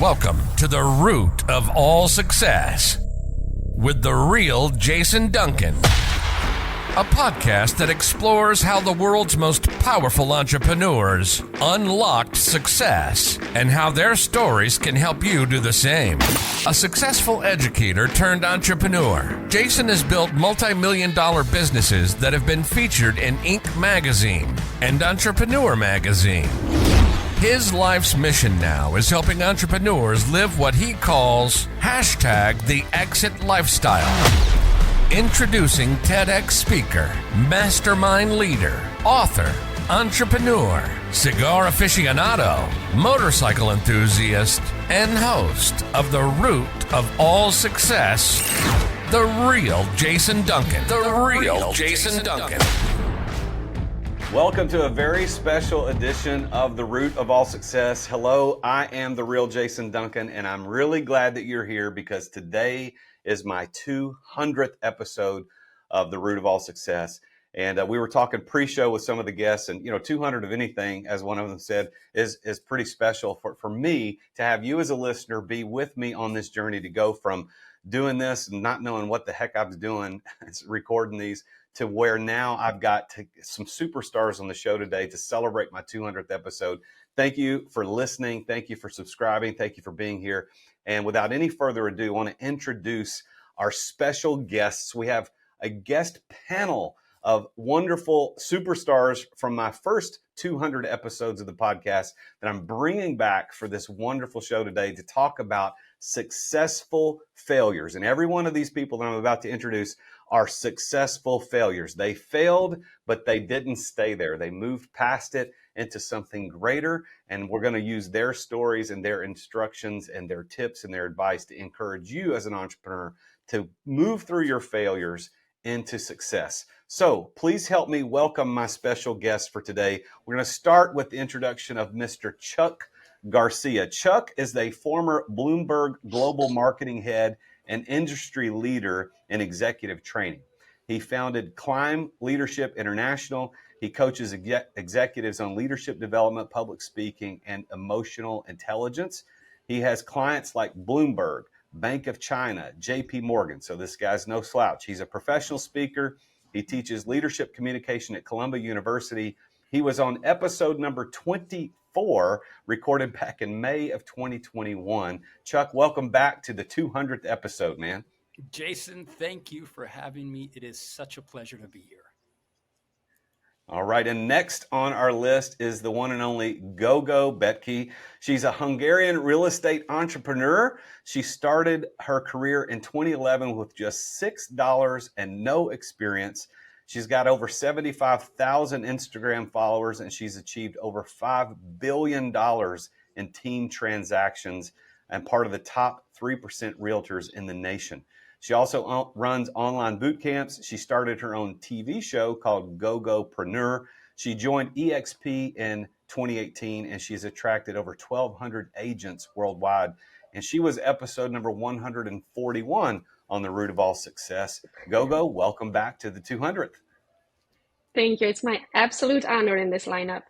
Welcome to the root of all success with the Real Jason Duncan, a podcast that explores how the world's most powerful entrepreneurs unlocked success and how their stories can help you do the same. A successful educator turned entrepreneur, Jason has built multi-million-dollar businesses that have been featured in Inc. magazine and Entrepreneur magazine. His life's mission now is helping entrepreneurs live what he calls #the exit lifestyle. Introducing TEDx speaker, mastermind leader, author, entrepreneur, cigar aficionado, motorcycle enthusiast, and host of The Root of All Success, the Real Jason Duncan. The Real Jason Duncan. Welcome to a very special edition of The Root of All Success. Hello, I am the Real Jason Duncan, and I'm really glad that you're here because today is my 200th episode of The Root of All Success. And we were talking pre-show with some of the guests, and 200 of anything, as one of them said, is pretty special for me to have you as a listener be with me on this journey to go from doing this and not knowing what the heck I was doing, recording these, to where now I've got some superstars on the show today to celebrate my 200th episode. Thank you for listening. Thank you for subscribing. Thank you for being here. And without any further ado, I want to introduce our special guests. We have a guest panel of wonderful superstars from my first 200 episodes of the podcast that I'm bringing back for this wonderful show today to talk about successful failures. And every one of these people that I'm about to introduce are successful failures. They failed, but they didn't stay there. They moved past it into something greater. And we're going to use their stories and their instructions and their tips and their advice to encourage you as an entrepreneur to move through your failures into success. So please help me welcome my special guest for today. We're going to start with the introduction of Mr. Chuck Garcia. Chuck is a former Bloomberg global marketing head and industry leader in executive training. He founded Climb Leadership International. He coaches executives on leadership development, public speaking, and emotional intelligence. He has clients like Bloomberg, Bank of China, JP Morgan. So this guy's no slouch. He's a professional speaker. He teaches leadership communication at Columbia University. He was on episode number 24, recorded back in May of 2021. Chuck, welcome back to the 200th episode, man. Jason, thank you for having me. It is such a pleasure to be here. All right, and next on our list is the one and only Gogo Bethke. She's a Hungarian real estate entrepreneur. She started her career in 2011 with just $6 and no experience. She's got over 75,000 Instagram followers, and she's achieved over $5 billion in team transactions and part of the top 3% realtors in the nation. She also runs online boot camps. She started her own TV show called Gogopreneur. She joined EXP in 2018, and she's attracted over 1,200 agents worldwide. And she was episode number 141 on The Root of All Success. Gogo, welcome back to the 200th. Thank you. It's my absolute honor in this lineup.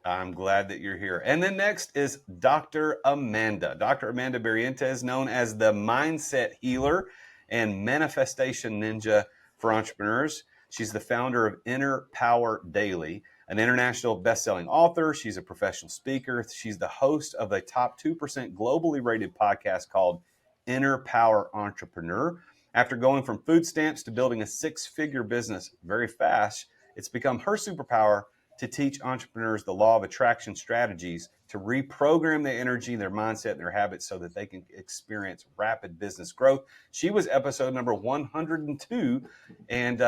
I'm glad that you're here. And then next is Dr. Amanda. Dr. Amanda Barrientos, known as the Mindset Healer and Manifestation Ninja for entrepreneurs. She's the founder of Inner Power Daily, an international best-selling author. She's a professional speaker. She's the host of a top 2% globally rated podcast called Inner Power Entrepreneur. After going from food stamps to building a six-figure business very fast, it's become her superpower to teach entrepreneurs the law of attraction strategies to reprogram their energy, their mindset, and their habits so that they can experience rapid business growth. She was episode number 102. And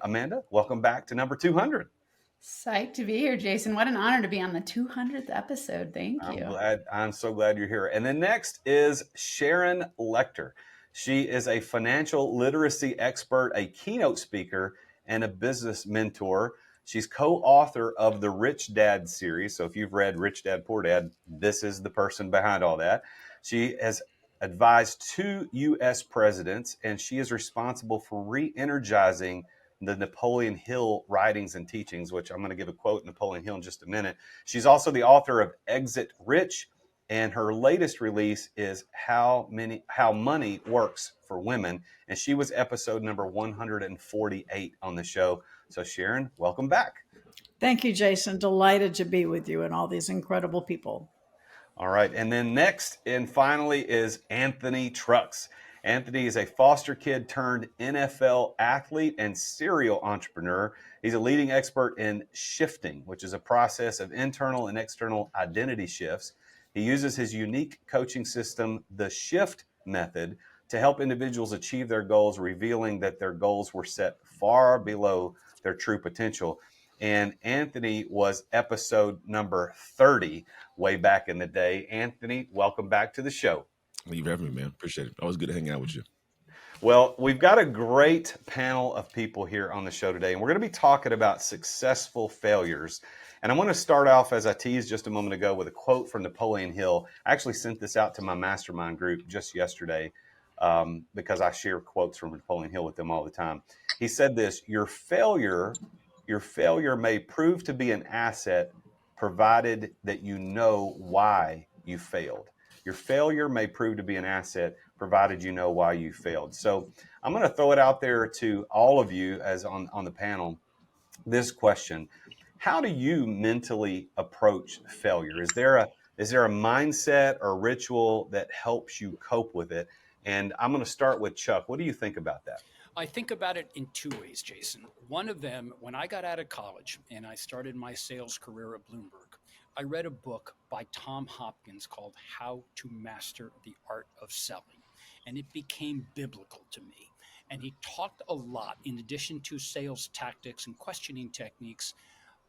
Amanda, welcome back to number 200. Psyched to be here, Jason. What an honor to be on the 200th episode. Thank you. I'm so glad you're here. And then next is Sharon Lechter. She is a financial literacy expert, a keynote speaker, and a business mentor. She's co-author of the Rich Dad series. So if you've read Rich Dad, Poor Dad, this is the person behind all that. She has advised 2 U.S. presidents, and she is responsible for re-energizing the Napoleon Hill writings and teachings, which I'm going to give a quote Napoleon Hill in just a minute. She's also the author of Exit Rich And her latest release is How Money Works for Women. And she was episode number 148 on the show. So Sharon, welcome back. Thank you, Jason. Delighted to be with you and all these incredible people. All right. And then next and finally is Anthony Trucks. Anthony is a foster kid turned NFL athlete and serial entrepreneur. He's a leading expert in shifting, which is a process of internal and external identity shifts. He uses his unique coaching system, the Shift Method, to help individuals achieve their goals, revealing that their goals were set far below their true potential. And Anthony was episode number 30 way back in the day. Anthony, welcome back to the show. Thank you for having me, man. Appreciate it. Always good to hang out with you. Well, we've got a great panel of people here on the show today, and we're going to be talking about successful failures. And I want to start off, as I teased just a moment ago, with a quote from Napoleon Hill. I actually sent this out to my mastermind group just yesterday because I share quotes from Napoleon Hill with them all the time. He said this: your failure may prove to be an asset provided that you know why you failed. Your failure may prove to be an asset provided you know why you failed. So I'm going to throw it out there to all of you as on the panel, this question: how do you mentally approach failure? Is there a mindset or ritual that helps you cope with it? And I'm going to start with Chuck. What do you think about that? I think about it in two ways, Jason. One of them, when I got out of college and I started my sales career at Bloomberg, I read a book by Tom Hopkins called How to Master the Art of Selling, and it became biblical to me. And he talked a lot, in addition to sales tactics and questioning techniques.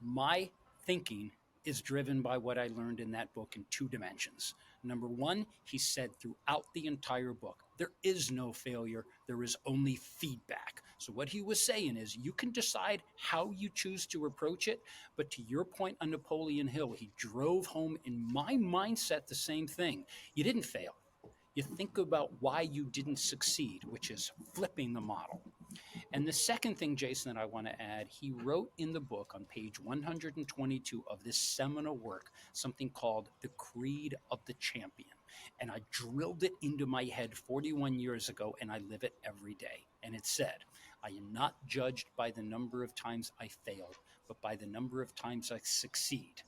My thinking is driven by what I learned in that book in two dimensions. Number one, he said throughout the entire book, there is no failure, there is only feedback. So what he was saying is you can decide how you choose to approach it, but to your point on Napoleon Hill, he drove home in my mindset the same thing. You didn't fail. You think about why you didn't succeed, which is flipping the model. And the second thing, Jason, that I want to add, he wrote in the book on page 122 of this seminal work, something called The Creed of the Champion. And I drilled it into my head 41 years ago, and I live it every day. And it said, I am not judged by the number of times I fail, but by the number of times I succeed.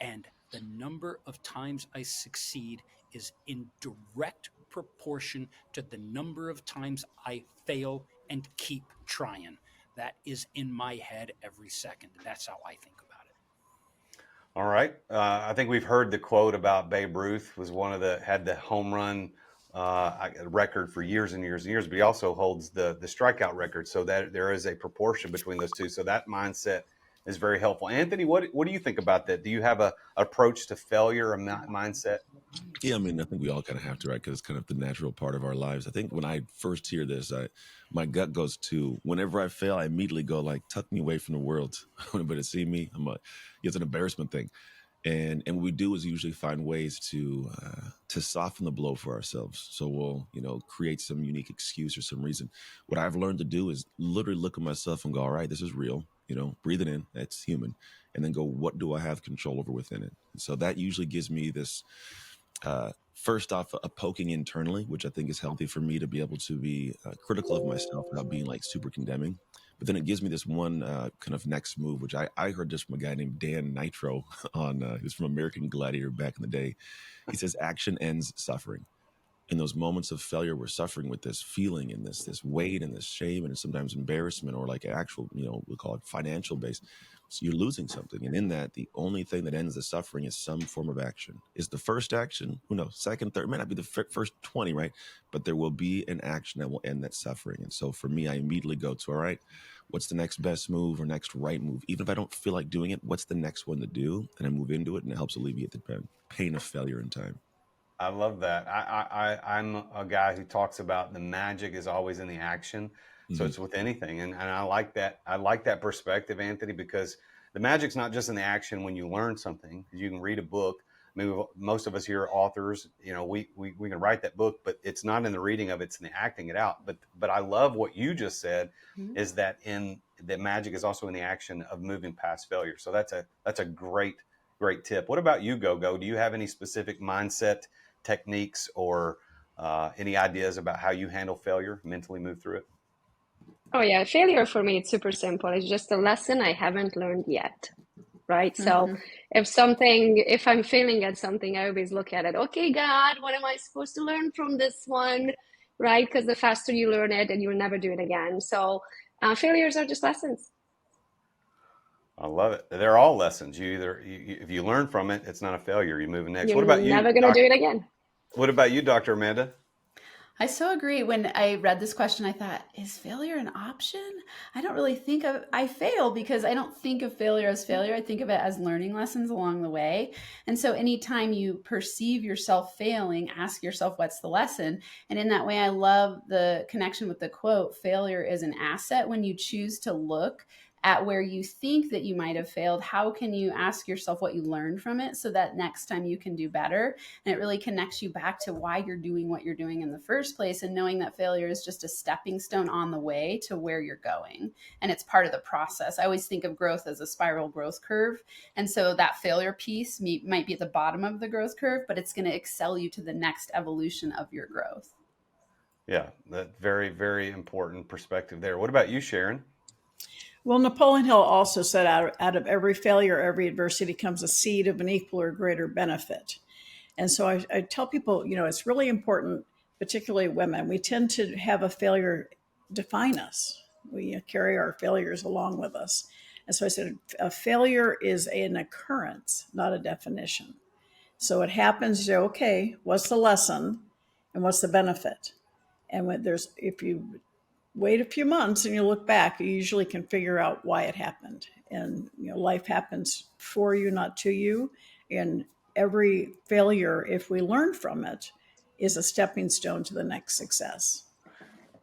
And the number of times I succeed is in direct proportion to the number of times I fail and keep trying. That is in my head every second. That's how I think about it. All right. I think we've heard the quote about Babe Ruth was had the home run record for years and years and years, but he also holds the strikeout record. So that there is a proportion between those two. So that mindset is very helpful. Anthony, what do you think about that? Do you have a approach to failure, a mindset? Yeah, I mean, I think we all kind of have to, right? Because it's kind of the natural part of our lives. I think when I first hear this, my gut goes to whenever I fail, I immediately go like, tuck me away from the world. I want anybody to see me. It's an embarrassment thing. And what we do is usually find ways to soften the blow for ourselves. So we'll, create some unique excuse or some reason. What I've learned to do is literally look at myself and go, all right, this is real. Breathe it in. That's human. And then go, what do I have control over within it? And so that usually gives me this, first off, a poking internally, which I think is healthy for me to be able to be critical of myself without being like super condemning. But then it gives me this one kind of next move, which I heard just from a guy named Dan Nitro he was from American Gladiator back in the day. He says, action ends suffering. In those moments of failure, we're suffering with this feeling and this weight and this shame and sometimes embarrassment or like actual, we call it financial base. So you're losing something. And in that, the only thing that ends the suffering is some form of action. Is the first action, who knows, second, third, it may not be the first 20, right? But there will be an action that will end that suffering. And so for me, I immediately go to, all right, what's the next best move or next right move? Even if I don't feel like doing it, what's the next one to do? And I move into it and it helps alleviate the pain of failure in time. I love that. I'm a guy who talks about the magic is always in the action. So it's with anything. And I like that. I like that perspective, Anthony, because the magic's not just in the action when you learn something. You can read a book. I mean, most of us here are authors. We can write that book, but it's not in the reading of it, it's in the acting it out. But I love what you just said is that the magic is also in the action of moving past failure. So that's a great great tip. What about you, Gogo? Do you have any specific mindset techniques or any ideas about how you handle failure, mentally move through it? Oh yeah, failure for me, it's super simple. It's just a lesson I haven't learned yet, right? So if I'm failing at something, I always look at it. Okay, God, what am I supposed to learn from this one, right? Because the faster you learn it, and you'll never do it again. So failures are just lessons. I love it. They're all lessons. If you learn from it, it's not a failure. You move next. What You're about you, never gonna do it again. What about you, Dr. Amanda? I so agree. When I read this question, I thought, is failure an option? I don't really think I fail because I don't think of failure as failure. I think of it as learning lessons along the way. And so anytime you perceive yourself failing, ask yourself, what's the lesson? And in that way, I love the connection with the quote, failure is an asset. When you choose to look at where you think that you might have failed, how can you ask yourself what you learned from it so that next time you can do better? And it really connects you back to why you're doing what you're doing in the first place, and knowing that failure is just a stepping stone on the way to where you're going. And it's part of the process. I always think of growth as a spiral growth curve. And so that failure piece might be at the bottom of the growth curve, but it's going to excel you to the next evolution of your growth. Yeah, that very, very important perspective there. What about you, Sharon? Well, Napoleon Hill also said, out of every failure, every adversity comes a seed of an equal or greater benefit. And so I tell people, it's really important, particularly women. We tend to have a failure define us. We carry our failures along with us. And so I said, a failure is an occurrence, not a definition. So it happens, you say, okay, what's the lesson and what's the benefit? And if you wait a few months and you look back, you usually can figure out why it happened. And life happens for you, not to you. And every failure, if we learn from it, is a stepping stone to the next success.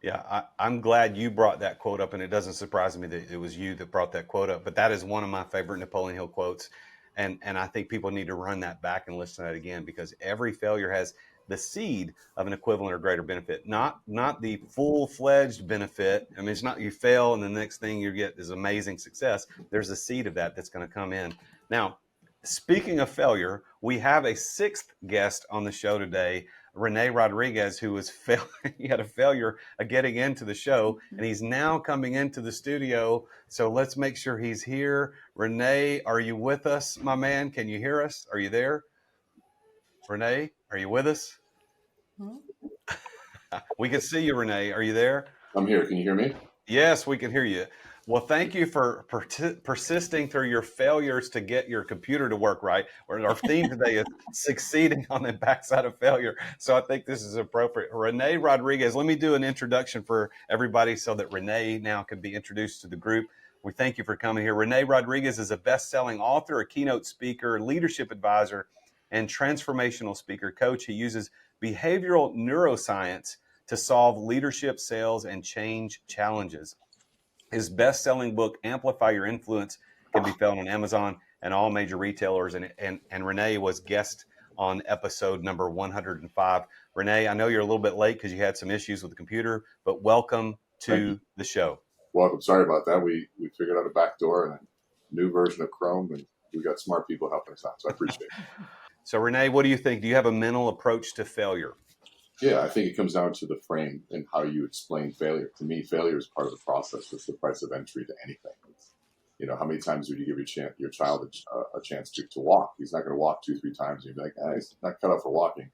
Yeah, I'm glad you brought that quote up, and it doesn't surprise me that it was you that brought that quote up, but that is one of my favorite Napoleon Hill quotes. And I think people need to run that back and listen to that again, because every failure has the seed of an equivalent or greater benefit, not the full-fledged benefit. I mean, it's not you fail and the next thing you get is amazing success. There's a seed of that's going to come in. Now, speaking of failure, we have a sixth guest on the show today, Rene Rodriguez, who was he had a failure of getting into the show, and he's now coming into the studio. So let's make sure he's here. Rene, are you with us, my man? Can you hear us? Are you there? Rene, are you with us? We can see you, Rene. Are you there? I'm here. Can you hear me? Yes, we can hear you. Well, thank you for persisting through your failures to get your computer to work right. Our theme today is succeeding on the backside of failure. So I think this is appropriate. Rene Rodriguez, let me do an introduction for everybody so that Rene now can be introduced to the group. We thank you for coming here. Rene Rodriguez is a best-selling author, a keynote speaker, leadership advisor, and transformational speaker coach. He uses behavioral neuroscience to solve leadership, sales, and change challenges. His best-selling book, Amplify Your Influence, can be found on Amazon and all major retailers. And Rene was guest on episode number 105. Rene, I know you're a little bit late because you had some issues with the computer, but welcome to the show. Welcome. Sorry about that. We figured out a back door and a new version of Chrome, and we got smart people helping us out. So I appreciate it. So Rene, what do you think? Do you have a mental approach to failure? Yeah, I think it comes down to the frame and how you explain failure. To me, failure is part of the process. It's the price of entry to anything. How many times would you give your child a chance to walk? He's not going to walk 2-3 times. And you'd be like, he's not cut out for walking.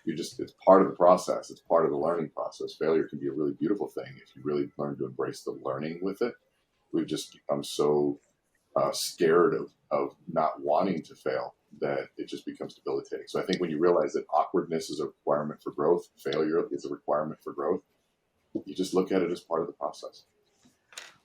It's part of the process. It's part of the learning process. Failure can be a really beautiful thing if you really learn to embrace the learning with it. We've just become so scared of not wanting to fail that it just becomes debilitating. So I think when you realize that awkwardness is a requirement for growth, failure is a requirement for growth, you just look at it as part of the process.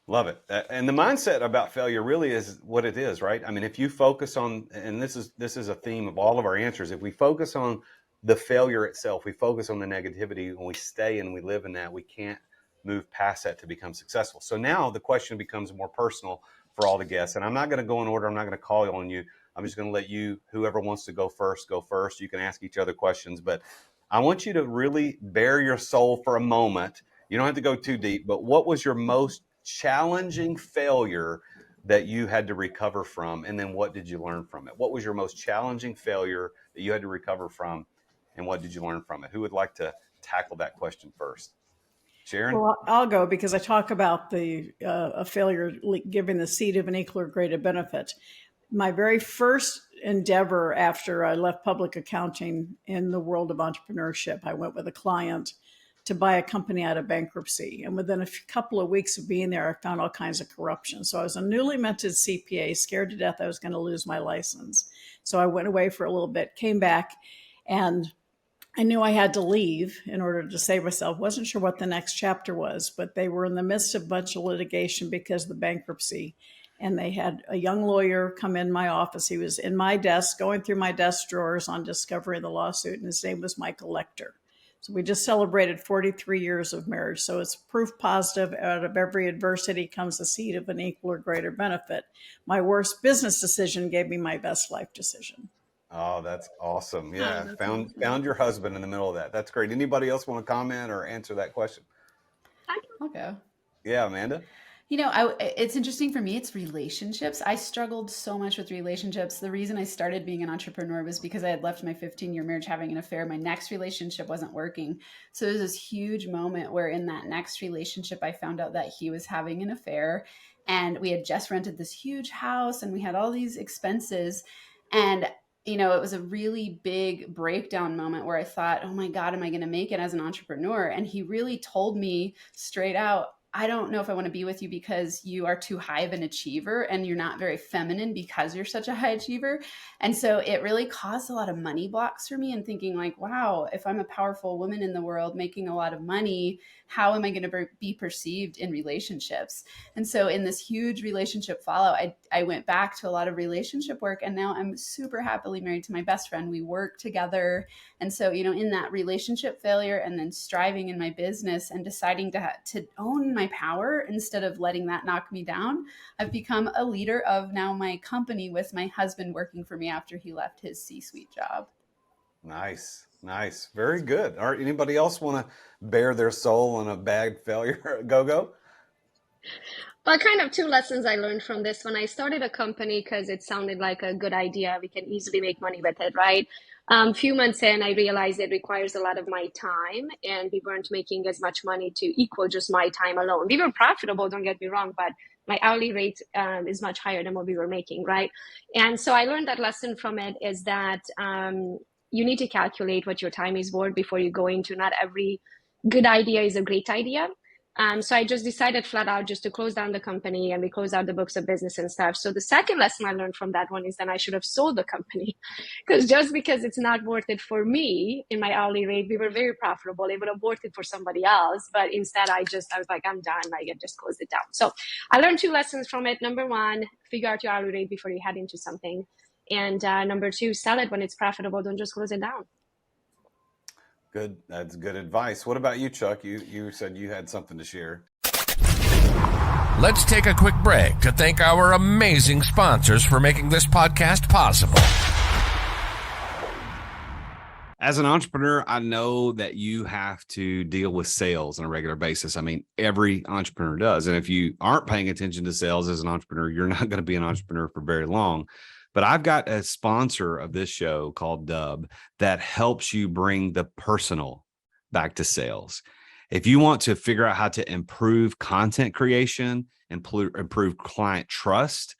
Love it. And the mindset about failure really is what it is, right? I mean, if you focus on, and this is a theme of all of our answers, if we focus on the failure itself, we focus on the negativity, and we stay and we live in that, we can't move past that to become successful. So now the question becomes more personal for all the guests. And I'm not going to go in order. I'm not going to call on you. I'm just going to let you, whoever wants to go first, go first. You can ask each other questions, but I want you to really bare your soul for a moment. You don't have to go too deep, but what was your most challenging failure that you had to recover from? And then what did you learn from it? What was your most challenging failure that you had to recover from? And what did you learn from it? Who would like to tackle that question first? Sharon? Well, I'll go because I talk about a failure giving the seed of an equal or greater benefit. My very first endeavor after I left public accounting in the world of entrepreneurship, I went with a client to buy a company out of bankruptcy. And within a couple of weeks of being there, I found all kinds of corruption. So I was a newly minted CPA, scared to death I was going to lose my license. So I went away for a little bit, came back, and I knew I had to leave in order to save myself. Wasn't sure what the next chapter was, but they were in the midst of a bunch of litigation because of the bankruptcy. And they had a young lawyer come in my office. He was in my desk, going through my desk drawers on discovery of the lawsuit, and his name was Michael Lecter. So we just celebrated 43 years of marriage. So it's proof positive. Out of every adversity comes the seed of an equal or greater benefit. My worst business decision gave me my best life decision. Oh, that's awesome. Yeah. Found your husband in the middle of that. That's great. Anybody else want to comment or answer that question? I'll go. Yeah, Amanda? It's interesting for me. It's relationships. I struggled so much with relationships. The reason I started being an entrepreneur was because I had left my 15-year marriage having an affair. My next relationship wasn't working. So there's this huge moment where in that next relationship, I found out that he was having an affair, and we had just rented this huge house and we had all these expenses. And it was a really big breakdown moment where I thought, oh my God, am I going to make it as an entrepreneur? And he really told me straight out, I don't know if I want to be with you because you are too high of an achiever and you're not very feminine because you're such a high achiever. And so it really caused a lot of money blocks for me and thinking like, wow, if I'm a powerful woman in the world making a lot of money, how am I going to be perceived in relationships? And so in this huge relationship fallout, I went back to a lot of relationship work, and now I'm super happily married to my best friend. We work together. And so, in that relationship failure and then striving in my business and deciding to own my power instead of letting that knock me down, I've become a leader of now my company with my husband working for me after he left his C-suite job. Nice. Very good. All right. Anybody else want to bare their soul on a bad failure? Gogo? Well, kind of two lessons I learned from this. When I started a company, because it sounded like a good idea, we can easily make money with it, right? Few months in, I realized it requires a lot of my time, and we weren't making as much money to equal just my time alone. We were profitable, don't get me wrong, but my hourly rate is much higher than what we were making, right? And so I learned that lesson from it is that you need to calculate what your time is worth before you go into. Not every good idea is a great idea. So I just decided flat out just to close down the company, and we closed out the books of business and stuff. So the second lesson I learned from that one is that I should have sold the company, because just because it's not worth it for me in my hourly rate, we were very profitable. It would have worth it for somebody else. But instead I was like, I'm done. I just closed it down. So I learned two lessons from it. Number one, figure out your hourly rate before you head into something. And number two, sell it when it's profitable. Don't just close it down. Good. That's good advice. What about you, Chuck? You said you had something to share. Let's take a quick break to thank our amazing sponsors for making this podcast possible. As an entrepreneur, I know that you have to deal with sales on a regular basis. I mean, every entrepreneur does. And if you aren't paying attention to sales as an entrepreneur, you're not going to be an entrepreneur for very long. But I've got a sponsor of this show called Dub that helps you bring the personal back to sales. If you want to figure out how to improve content creation, improve client trust,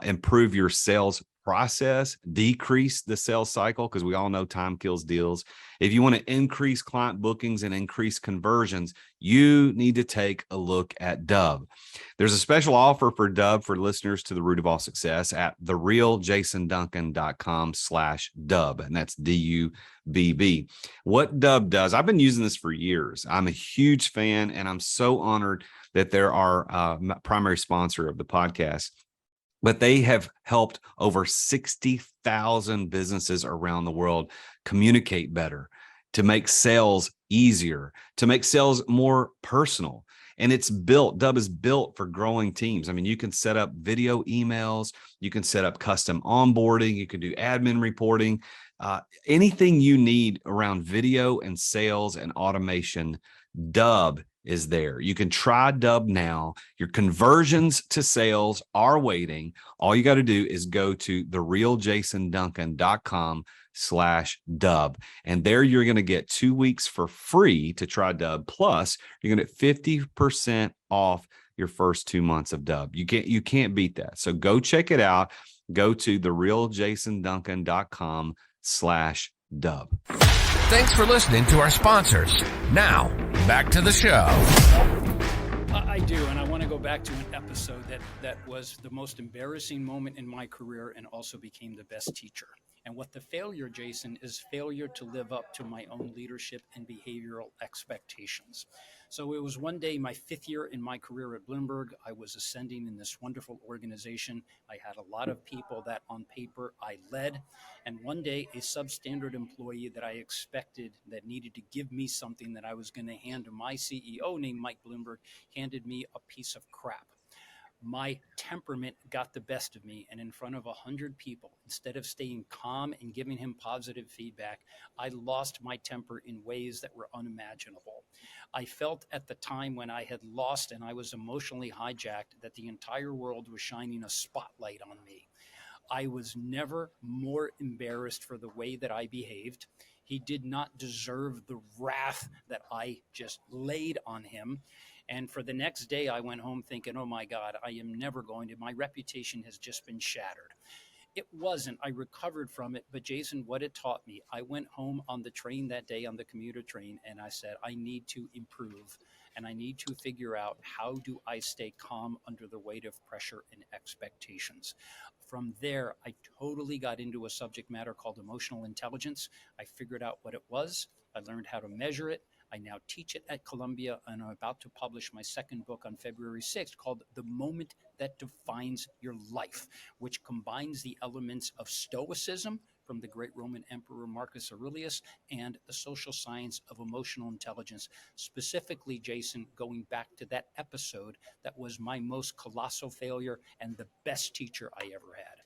improve your sales process, decrease the sales cycle, because we all know time kills deals. If you want to increase client bookings and increase conversions, you need to take a look at Dub. There's a special offer for Dub for listeners to The Root of All Success at therealjasonduncan.com/Dub. And that's DUBB. What Dub does, I've been using this for years. I'm a huge fan, and I'm so honored that they're our primary sponsor of the podcast. But they have helped over 60,000 businesses around the world communicate better, to make sales easier, to make sales more personal. And Dub is built for growing teams. I mean, you can set up video emails, you can set up custom onboarding, you can do admin reporting, anything you need around video and sales and automation. Dub is there. You can try Dub now. Your conversions to sales are waiting. All you got to do is go to therealjasonduncan.com/dub. And there you're going to get 2 weeks for free to try Dub. Plus, you're going to get 50% off your first 2 months of Dub. You can't beat that. So go check it out. Go to therealjasonduncan.com/dub. Thanks for listening to our sponsors. Now, back to the show. I do, and I want to go back to an episode that was the most embarrassing moment in my career and also became the best teacher. And what the failure, Jason, is failure to live up to my own leadership and behavioral expectations. So it was one day, my 5th year in my career at Bloomberg. I was ascending in this wonderful organization. I had a lot of people that on paper I led. And one day, a substandard employee that I expected that needed to give me something that I was going to hand to my CEO named Mike Bloomberg handed me a piece of crap. My temperament got the best of me, and in front of 100 people, instead of staying calm and giving him positive feedback, I lost my temper in ways that were unimaginable. I felt at the time when I had lost and I was emotionally hijacked that the entire world was shining a spotlight on me. I was never more embarrassed for the way that I behaved. He did not deserve the wrath that I just laid on him. And for the next day, I went home thinking, oh my God, I am never going to, my reputation has just been shattered. It wasn't. I recovered from it. But Jason, what it taught me, I went home on the train that day, on the commuter train, and I said, I need to improve. And I need to figure out, how do I stay calm under the weight of pressure and expectations? From there, I totally got into a subject matter called emotional intelligence. I figured out what it was. I learned how to measure it. I now teach it at Columbia, and I'm about to publish my second book on February 6th called The Moment That Defines Your Life, which combines the elements of Stoicism from the great Roman Emperor Marcus Aurelius and the social science of emotional intelligence, specifically, Jason, going back to that episode that was my most colossal failure and the best teacher I ever had.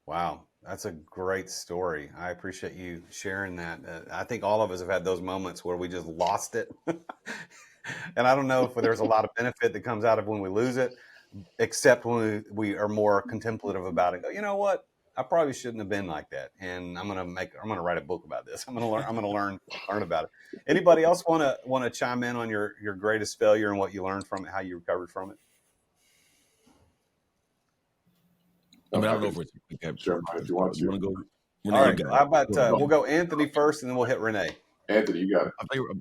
Wow, that's a great story. I appreciate you sharing that. I think all of us have had those moments where we just lost it. And I don't know if there's a lot of benefit that comes out of when we lose it, except when we are more contemplative about it. Go, you know what? I probably shouldn't have been like that. And I'm going to write a book about this. I'm going to learn about it. Anybody else want to chime in on your greatest failure and what you learned from it, how you recovered from it? I mean, I don't know if it's sure, if you want to. go. All right. How about we'll go Anthony first, and then we'll hit Renee. Anthony, you got it.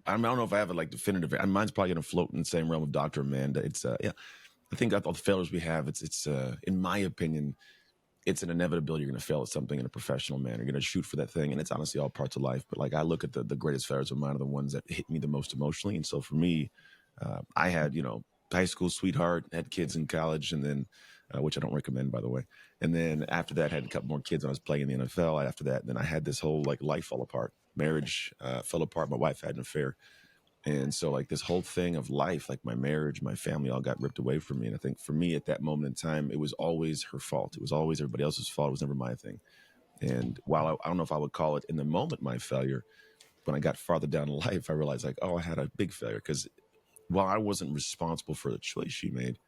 I don't know if I have a definitive. Mine's probably going to float in the same realm of Dr. Amanda. It's I think that all the failures we have, it's in my opinion, it's an inevitability. You're going to fail at something in a professional manner. You're going to shoot for that thing, and it's honestly all parts of life. But I look at the greatest failures of mine are the ones that hit me the most emotionally. And so for me, I had high school sweetheart, had kids in college, and then which I don't recommend, by the way. And then after that, I had a couple more kids when I was playing in the NFL. After that, then I had this whole life fall apart. Marriage fell apart. My wife had an affair. And so this whole thing of life, my marriage, my family, all got ripped away from me. And I think for me at that moment in time, it was always her fault. It was always everybody else's fault. It was never my thing. And while I don't know if I would call it in the moment my failure, when I got farther down in life, I realized I had a big failure, because while I wasn't responsible for the choice she made,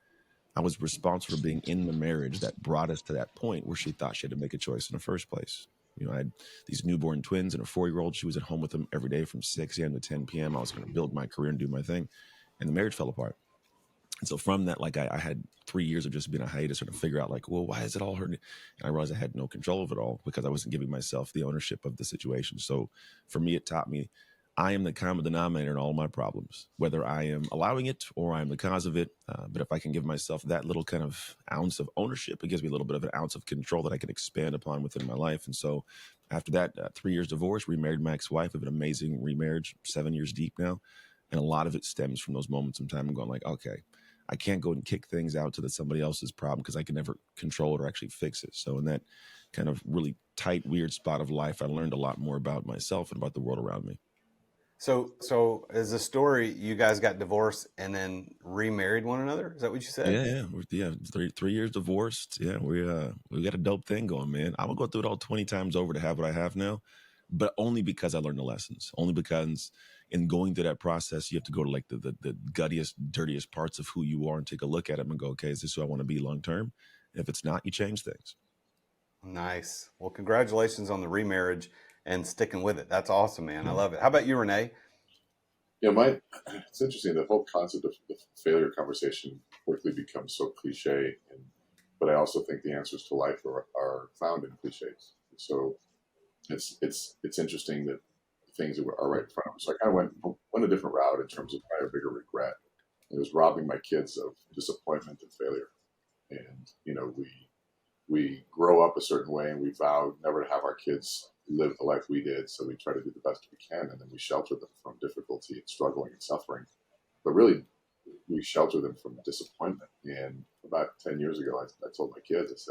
I was responsible for being in the marriage that brought us to that point where she thought she had to make a choice in the first place. I had these newborn twins and a 4-year-old. She was at home with them every day from 6 a.m. to 10 p.m. I was going to build my career and do my thing. And the marriage fell apart. And so from that, I had 3 years of just being a hiatus, trying to figure out why is it all hurting? And I realized I had no control of it all because I wasn't giving myself the ownership of the situation. So for me, it taught me I am the common denominator in all my problems, whether I am allowing it or I'm the cause of it. But if I can give myself that little kind of ounce of ownership, it gives me a little bit of an ounce of control that I can expand upon within my life. And so after that, 3 years divorce, remarried my ex-wife. We have an amazing remarriage, 7 years deep now. And a lot of it stems from those moments in time. I'm going okay, I can't go and kick things out to somebody else's problem because I can never control it or actually fix it. So in that kind of really tight, weird spot of life, I learned a lot more about myself and about the world around me. So as a story, you guys got divorced and then remarried one another? Is that what you said? Yeah. 3 years divorced. Yeah, we got a dope thing going, man. I'm gonna go through it all 20 times over to have what I have now. but only because I learned the lessons. Only because in going through that process, you have to go to like the guttiest, dirtiest parts of who you are and take a look at them and go, okay, is this who I want to be long term? If it's not, you change things. Nice. Well, congratulations on the remarriage and sticking with it. That's awesome, man. I love it. How about you, Renee? Yeah, it's interesting. The whole concept of the failure conversation quickly becomes so cliche, but I also think the answers to life are found in cliches. So it's interesting that things that are right in front of us. So I kind of went a different route in terms of my bigger regret. It was robbing my kids of disappointment and failure. And we grow up a certain way, and we vowed never to have our kids live the life we did. So we try to do the best we can, and then we shelter them from difficulty and struggling and suffering. But really, we shelter them from disappointment. And about 10 years ago, I told my kids,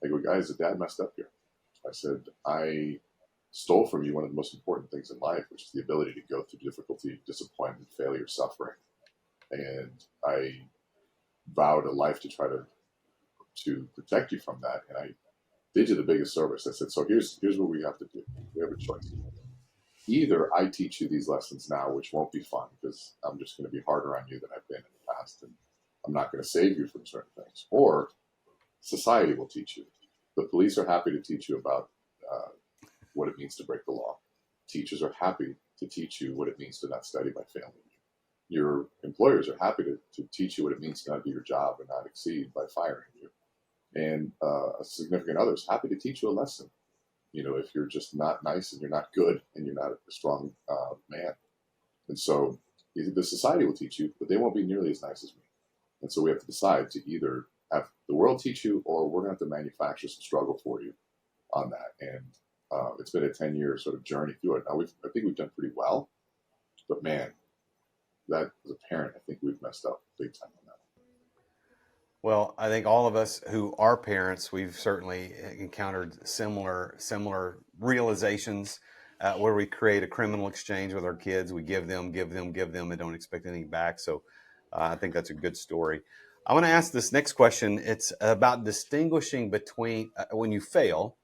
I go, guys, the dad messed up here. I said, I stole from you one of the most important things in life, which is the ability to go through difficulty, disappointment, failure, suffering. And I vowed a life to try to protect you from that. And I did you the biggest service. I said, so here's what we have to do. We have a choice. Either I teach you these lessons now, which won't be fun because I'm just going to be harder on you than I've been in the past, and I'm not going to save you from certain things, or society will teach you. The police are happy to teach you about what it means to break the law. Teachers are happy to teach you what it means to not study by failing you. Your employers are happy to teach you what it means to not do your job and not exceed by firing you. And a significant other is happy to teach you a lesson. If you're just not nice and you're not good and you're not a strong man. And so the society will teach you, but they won't be nearly as nice as me. And so we have to decide to either have the world teach you, or we're going to have to manufacture some struggle for you on that. And it's been a 10-year sort of journey through it. Now, I think we've done pretty well, but man, that as a parent, I think we've messed up big time on that. Well, I think all of us who are parents, we've certainly encountered similar realizations where we create a criminal exchange with our kids. We give them, and don't expect anything back. So I think that's a good story. I want to ask this next question. It's about distinguishing between when you fail,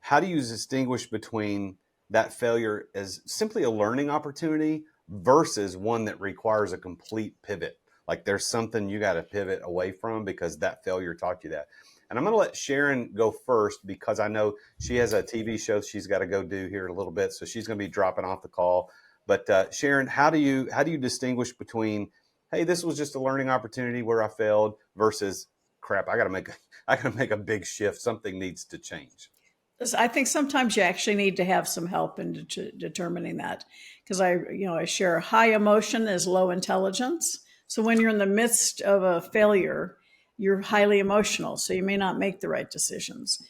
how do you distinguish between that failure as simply a learning opportunity versus one that requires a complete pivot? Like there's something you got to pivot away from because that failure taught you that. And I'm going to let Sharon go first because I know she has a TV show she's got to go do here in a little bit. So she's going to be dropping off the call. But Sharon, how do you distinguish between, hey, this was just a learning opportunity where I failed versus crap, I got to make a big shift. Something needs to change. I think sometimes you actually need to have some help in determining that, because I share high emotion is low intelligence. So when you're in the midst of a failure, you're highly emotional, so you may not make the right decisions.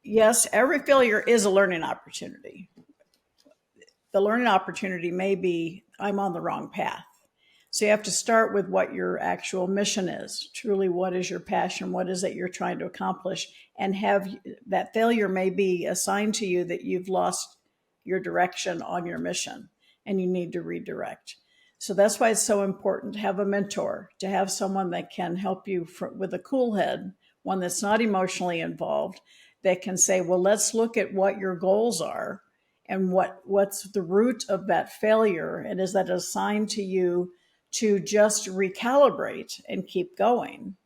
Yes, every failure is a learning opportunity. The learning opportunity may be, I'm on the wrong path. So you have to start with what your actual mission is. Truly, what is your passion? What is it you're trying to accomplish? And have that failure may be assigned to you that you've lost your direction on your mission and you need to redirect. So that's why it's so important to have a mentor, to have someone that can help you with a cool head, one that's not emotionally involved, that can say, well, let's look at what your goals are and what's the root of that failure. And is that assigned to you to just recalibrate and keep going?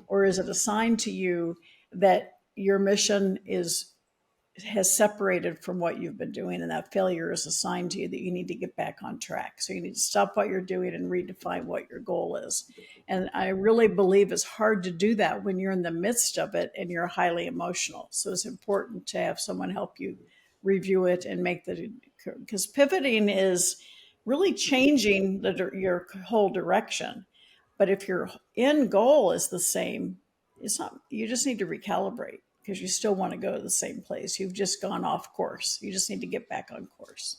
Or is it assigned to you that your mission has separated from what you've been doing, and that failure is assigned to you that you need to get back on track? So you need to stop what you're doing and redefine what your goal is. And I really believe it's hard to do that when you're in the midst of it and you're highly emotional. So it's important to have someone help you review it and because pivoting is really changing your whole direction. But if your end goal is the same, it's not, you just need to recalibrate because you still want to go to the same place. You've just gone off course. You just need to get back on course.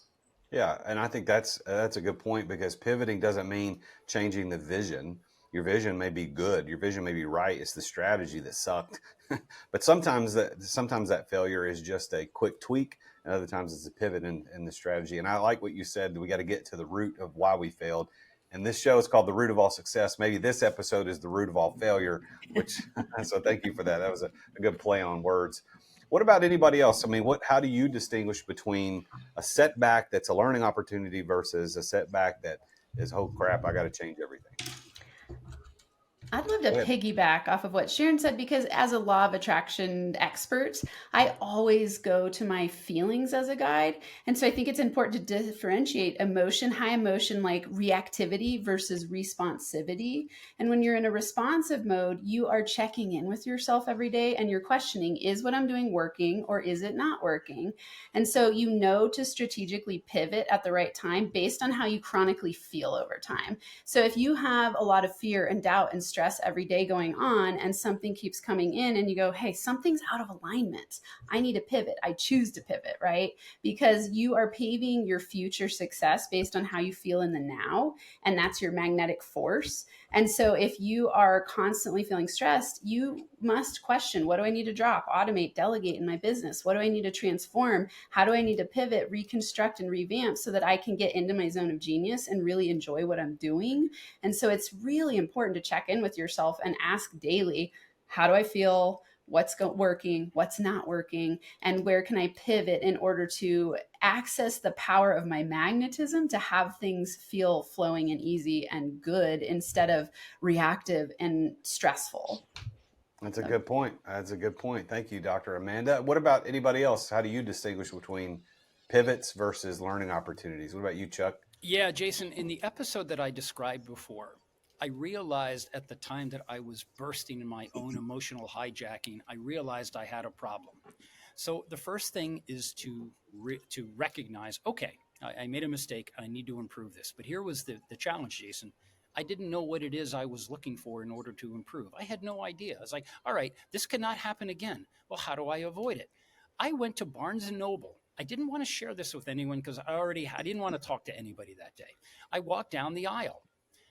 Yeah, and I think that's a good point, because pivoting doesn't mean changing the vision. Your vision may be good. Your vision may be right. It's the strategy that sucked. But sometimes that failure is just a quick tweak, and other times it's a pivot in the strategy. And I like what you said, that we got to get to the root of why we failed. And this show is called The Root of All Success. Maybe this episode is the root of all failure, so thank you for that. That was a good play on words. What about anybody else? I mean, how do you distinguish between a setback that's a learning opportunity versus a setback that is, oh crap, I got to change everything? I'd love to piggyback off of what Sharon said, because as a law of attraction expert, I always go to my feelings as a guide. And so I think it's important to differentiate emotion, high emotion like reactivity versus responsivity. And when you're in a responsive mode, you are checking in with yourself every day and you're questioning, is what I'm doing working or is it not working? And so you know to strategically pivot at the right time based on how you chronically feel over time. So if you have a lot of fear and doubt and stress every day going on and something keeps coming in and you go, hey, something's out of alignment. I need to pivot. I choose to pivot, right? Because you are paving your future success based on how you feel in the now. And that's your magnetic force. And so if you are constantly feeling stressed, you must question, what do I need to drop, automate, delegate in my business? What do I need to transform? How do I need to pivot, reconstruct, and revamp so that I can get into my zone of genius and really enjoy what I'm doing? And so it's really important to check in with yourself and ask daily, how do I feel? What's working? What's not working? And where can I pivot in order to access the power of my magnetism to have things feel flowing and easy and good instead of reactive and stressful? That's a good point. That's a good point. Thank you, Dr. Amanda. What about anybody else? How do you distinguish between pivots versus learning opportunities? What about you, Chuck? Yeah, Jason, in the episode that I described before, I realized at the time that I was bursting in my own emotional hijacking, I realized I had a problem. So the first thing is to recognize, okay, I made a mistake. I need to improve this. But here was the challenge, Jason. I didn't know what it is I was looking for in order to improve. I had no idea. I was like, all right, this cannot happen again. Well, how do I avoid it? I went to Barnes & Noble. I didn't want to share this with anyone because I didn't want to talk to anybody that day. I walked down the aisle.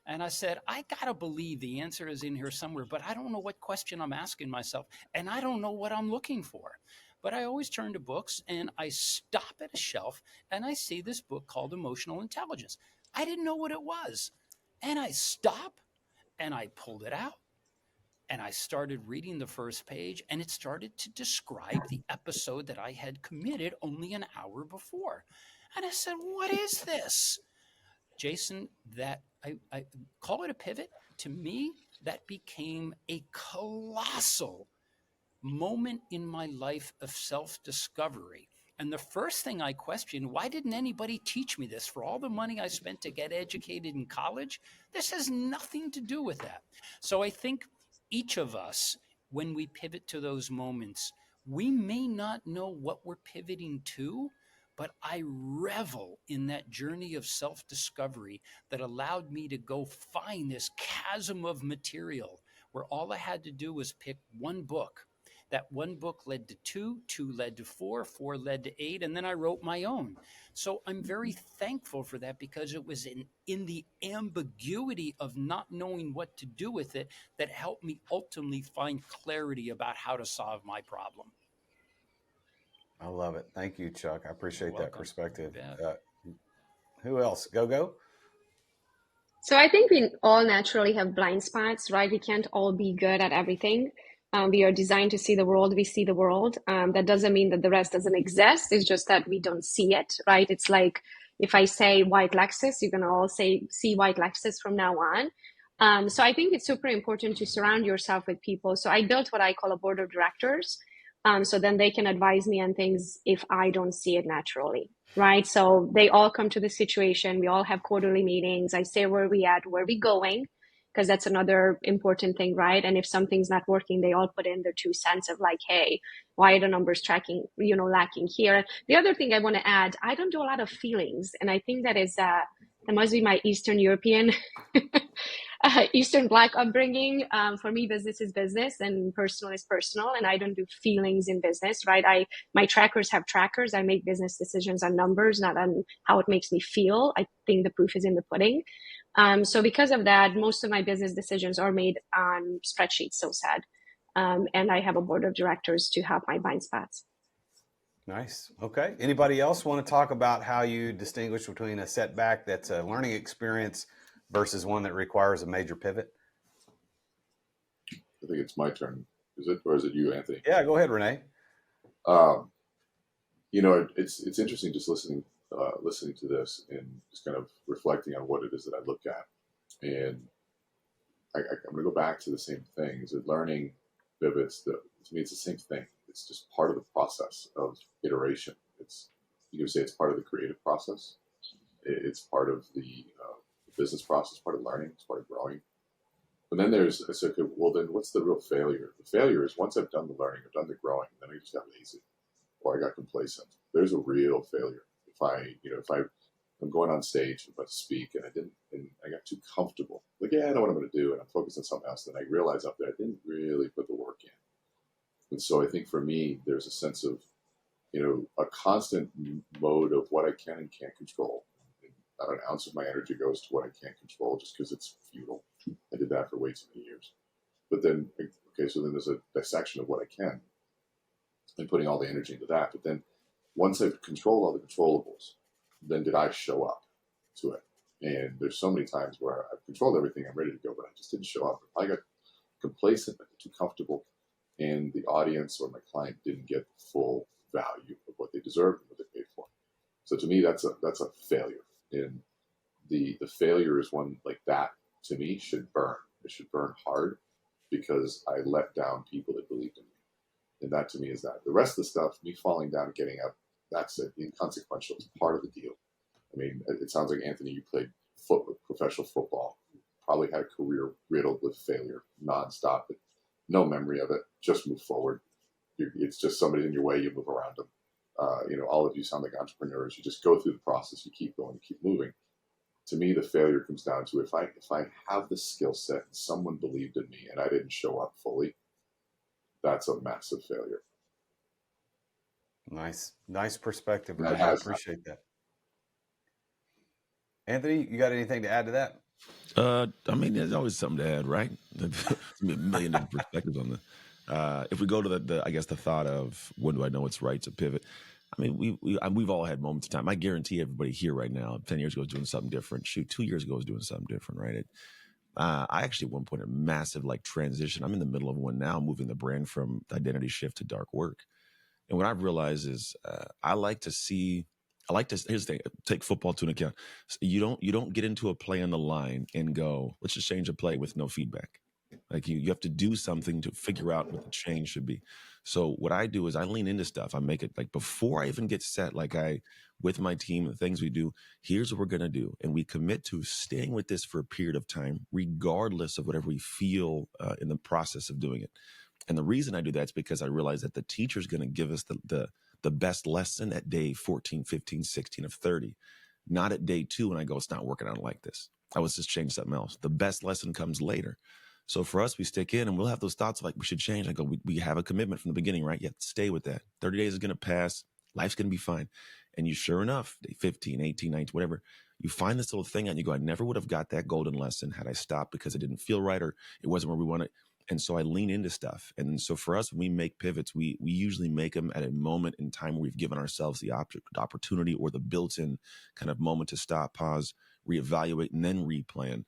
And I said, I got to believe the answer is in here somewhere, but I don't know what question I'm asking myself, and I don't know what I'm looking for. But I always turn to books, and I stop at a shelf, and I see this book called Emotional Intelligence. I didn't know what it was. And I stop, and I pulled it out, and I started reading the first page, and it started to describe the episode that I had committed only an hour before. And I said, what is this? Jason, that I call it a pivot. To me, that became a colossal moment in my life of self-discovery. And the first thing I questioned, why didn't anybody teach me this? For all the money I spent to get educated in college, this has nothing to do with that. So I think each of us, when we pivot to those moments, we may not know what we're pivoting to, but I revel in that journey of self-discovery that allowed me to go find this chasm of material where all I had to do was pick one book. That one book led to two led to four led to 8, and then I wrote my own. So I'm very thankful for that because it was in the ambiguity of not knowing what to do with it that helped me ultimately find clarity about how to solve my problem. I love it. Thank you, Chuck. I appreciate that perspective. Who else? Gogo? So I think we all naturally have blind spots, right? We can't all be good at everything. We are designed to see the world. We see the world. That doesn't mean that the rest doesn't exist. It's just that we don't see it, right? It's like if I say white Lexus, you're going to all say, see white Lexus from now on. So I think it's super important to surround yourself with people. So I built what I call a board of directors. So then they can advise me on things if I don't see it naturally, right? So they all come to the situation. We all have quarterly meetings. I say where we at, where we going, because that's another important thing, right? And if something's not working, they all put in their 2 cents of like, hey, why are the numbers tracking, lacking here? The other thing I want to add, I don't do a lot of feelings. And I think that must be my Eastern European Eastern Black upbringing. For me, business is business and personal is personal, and I don't do feelings in business, right? My trackers have trackers. I make business decisions on numbers, not on how it makes me feel. I think the proof is in the pudding. So because of that, most of my business decisions are made on spreadsheets, so sad. And I have a board of directors to help my blind spots. Nice. Okay. Anybody else want to talk about how you distinguish between a setback that's a learning experience versus one that requires a major pivot? I think it's my turn. Is it, or is it you, Anthony? Yeah, go ahead, Renee. You know, it's interesting just listening to this and just kind of reflecting on what it is that I look at. And I'm going to go back to the same thing. Is that learning pivots? To me, it's the same thing. It's just part of the process of iteration. You can say it's part of the creative process. It's part of the business process, part of learning, it's part of growing. But then I said, okay, well then what's the real failure? The failure is once I've done the learning, I've done the growing, then I just got lazy or I got complacent. There's a real failure. If I'm going on stage, I'm about to speak, and I got too comfortable. Like, yeah, I know what I'm going to do, and I'm focused on something else. Then I realize up there, I didn't really put the work in. And so I think for me, there's a sense of, a constant mode of what I can and can't control. And not an ounce of my energy goes to what I can't control just because it's futile. I did that for way too many years. But then, okay, so then there's a dissection of what I can and putting all the energy into that. But then once I've controlled all the controllables, then did I show up to it? And there's so many times where I've controlled everything, I'm ready to go, but I just didn't show up. I got complacent, I got too comfortable, and the audience or my client didn't get the full value of what they deserved and what they paid for. So to me, that's a failure. And the failure is one like that, to me, should burn. It should burn hard because I let down people that believed in me. And that to me is that. The rest of the stuff, me falling down and getting up, that's it. Inconsequential. It's part of the deal. I mean, it sounds like, Anthony, you played professional football, probably had a career riddled with failure nonstop, but no memory of it. Just move forward. It's just somebody in your way, you move around them. All of you sound like entrepreneurs. You just go through the process, you keep going, you keep moving. To me, the failure comes down to if I have the skill set and someone believed in me and I didn't show up fully, that's a massive failure. Nice perspective. I appreciate that. Anthony, you got anything to add to that? I mean, there's always something to add, right? A million different perspectives on that. If we go to the thought of when do I know it's right to pivot? I mean, we've all had moments of time. I guarantee everybody here right now, 10 years ago was doing something different. Shoot, 2 years ago was doing something different, right? I actually at one point a massive transition. I'm in the middle of one now, moving the brand from identity shift to dark work. And what I've realized is here's the thing, take football to an account. You don't get into a play on the line and go, let's just change a play with no feedback. Like you have to do something to figure out what the change should be. So what I do is I lean into stuff. I make it before I even get set, with my team, the things we do, here's what we're going to do. And we commit to staying with this for a period of time, regardless of whatever we feel in the process of doing it. And the reason I do that is because I realize that the teacher's going to give us the best lesson at day 14, 15, 16 of 30, not at day 2 when I go, it's not working out like this. I was just changing something else. The best lesson comes later. So for us, we stick in and we'll have those thoughts we should change. I go, we have a commitment from the beginning, right? Yeah, stay with that. 30 days is going to pass. Life's going to be fine. And you sure enough, day 15, 18, 19, whatever, you find this little thing and you go, I never would have got that golden lesson had I stopped because it didn't feel right or it wasn't where we wanted. And so I lean into stuff. And so for us, when we make pivots, we usually make them at a moment in time where we've given ourselves the opportunity or the built-in kind of moment to stop, pause, reevaluate, and then replan.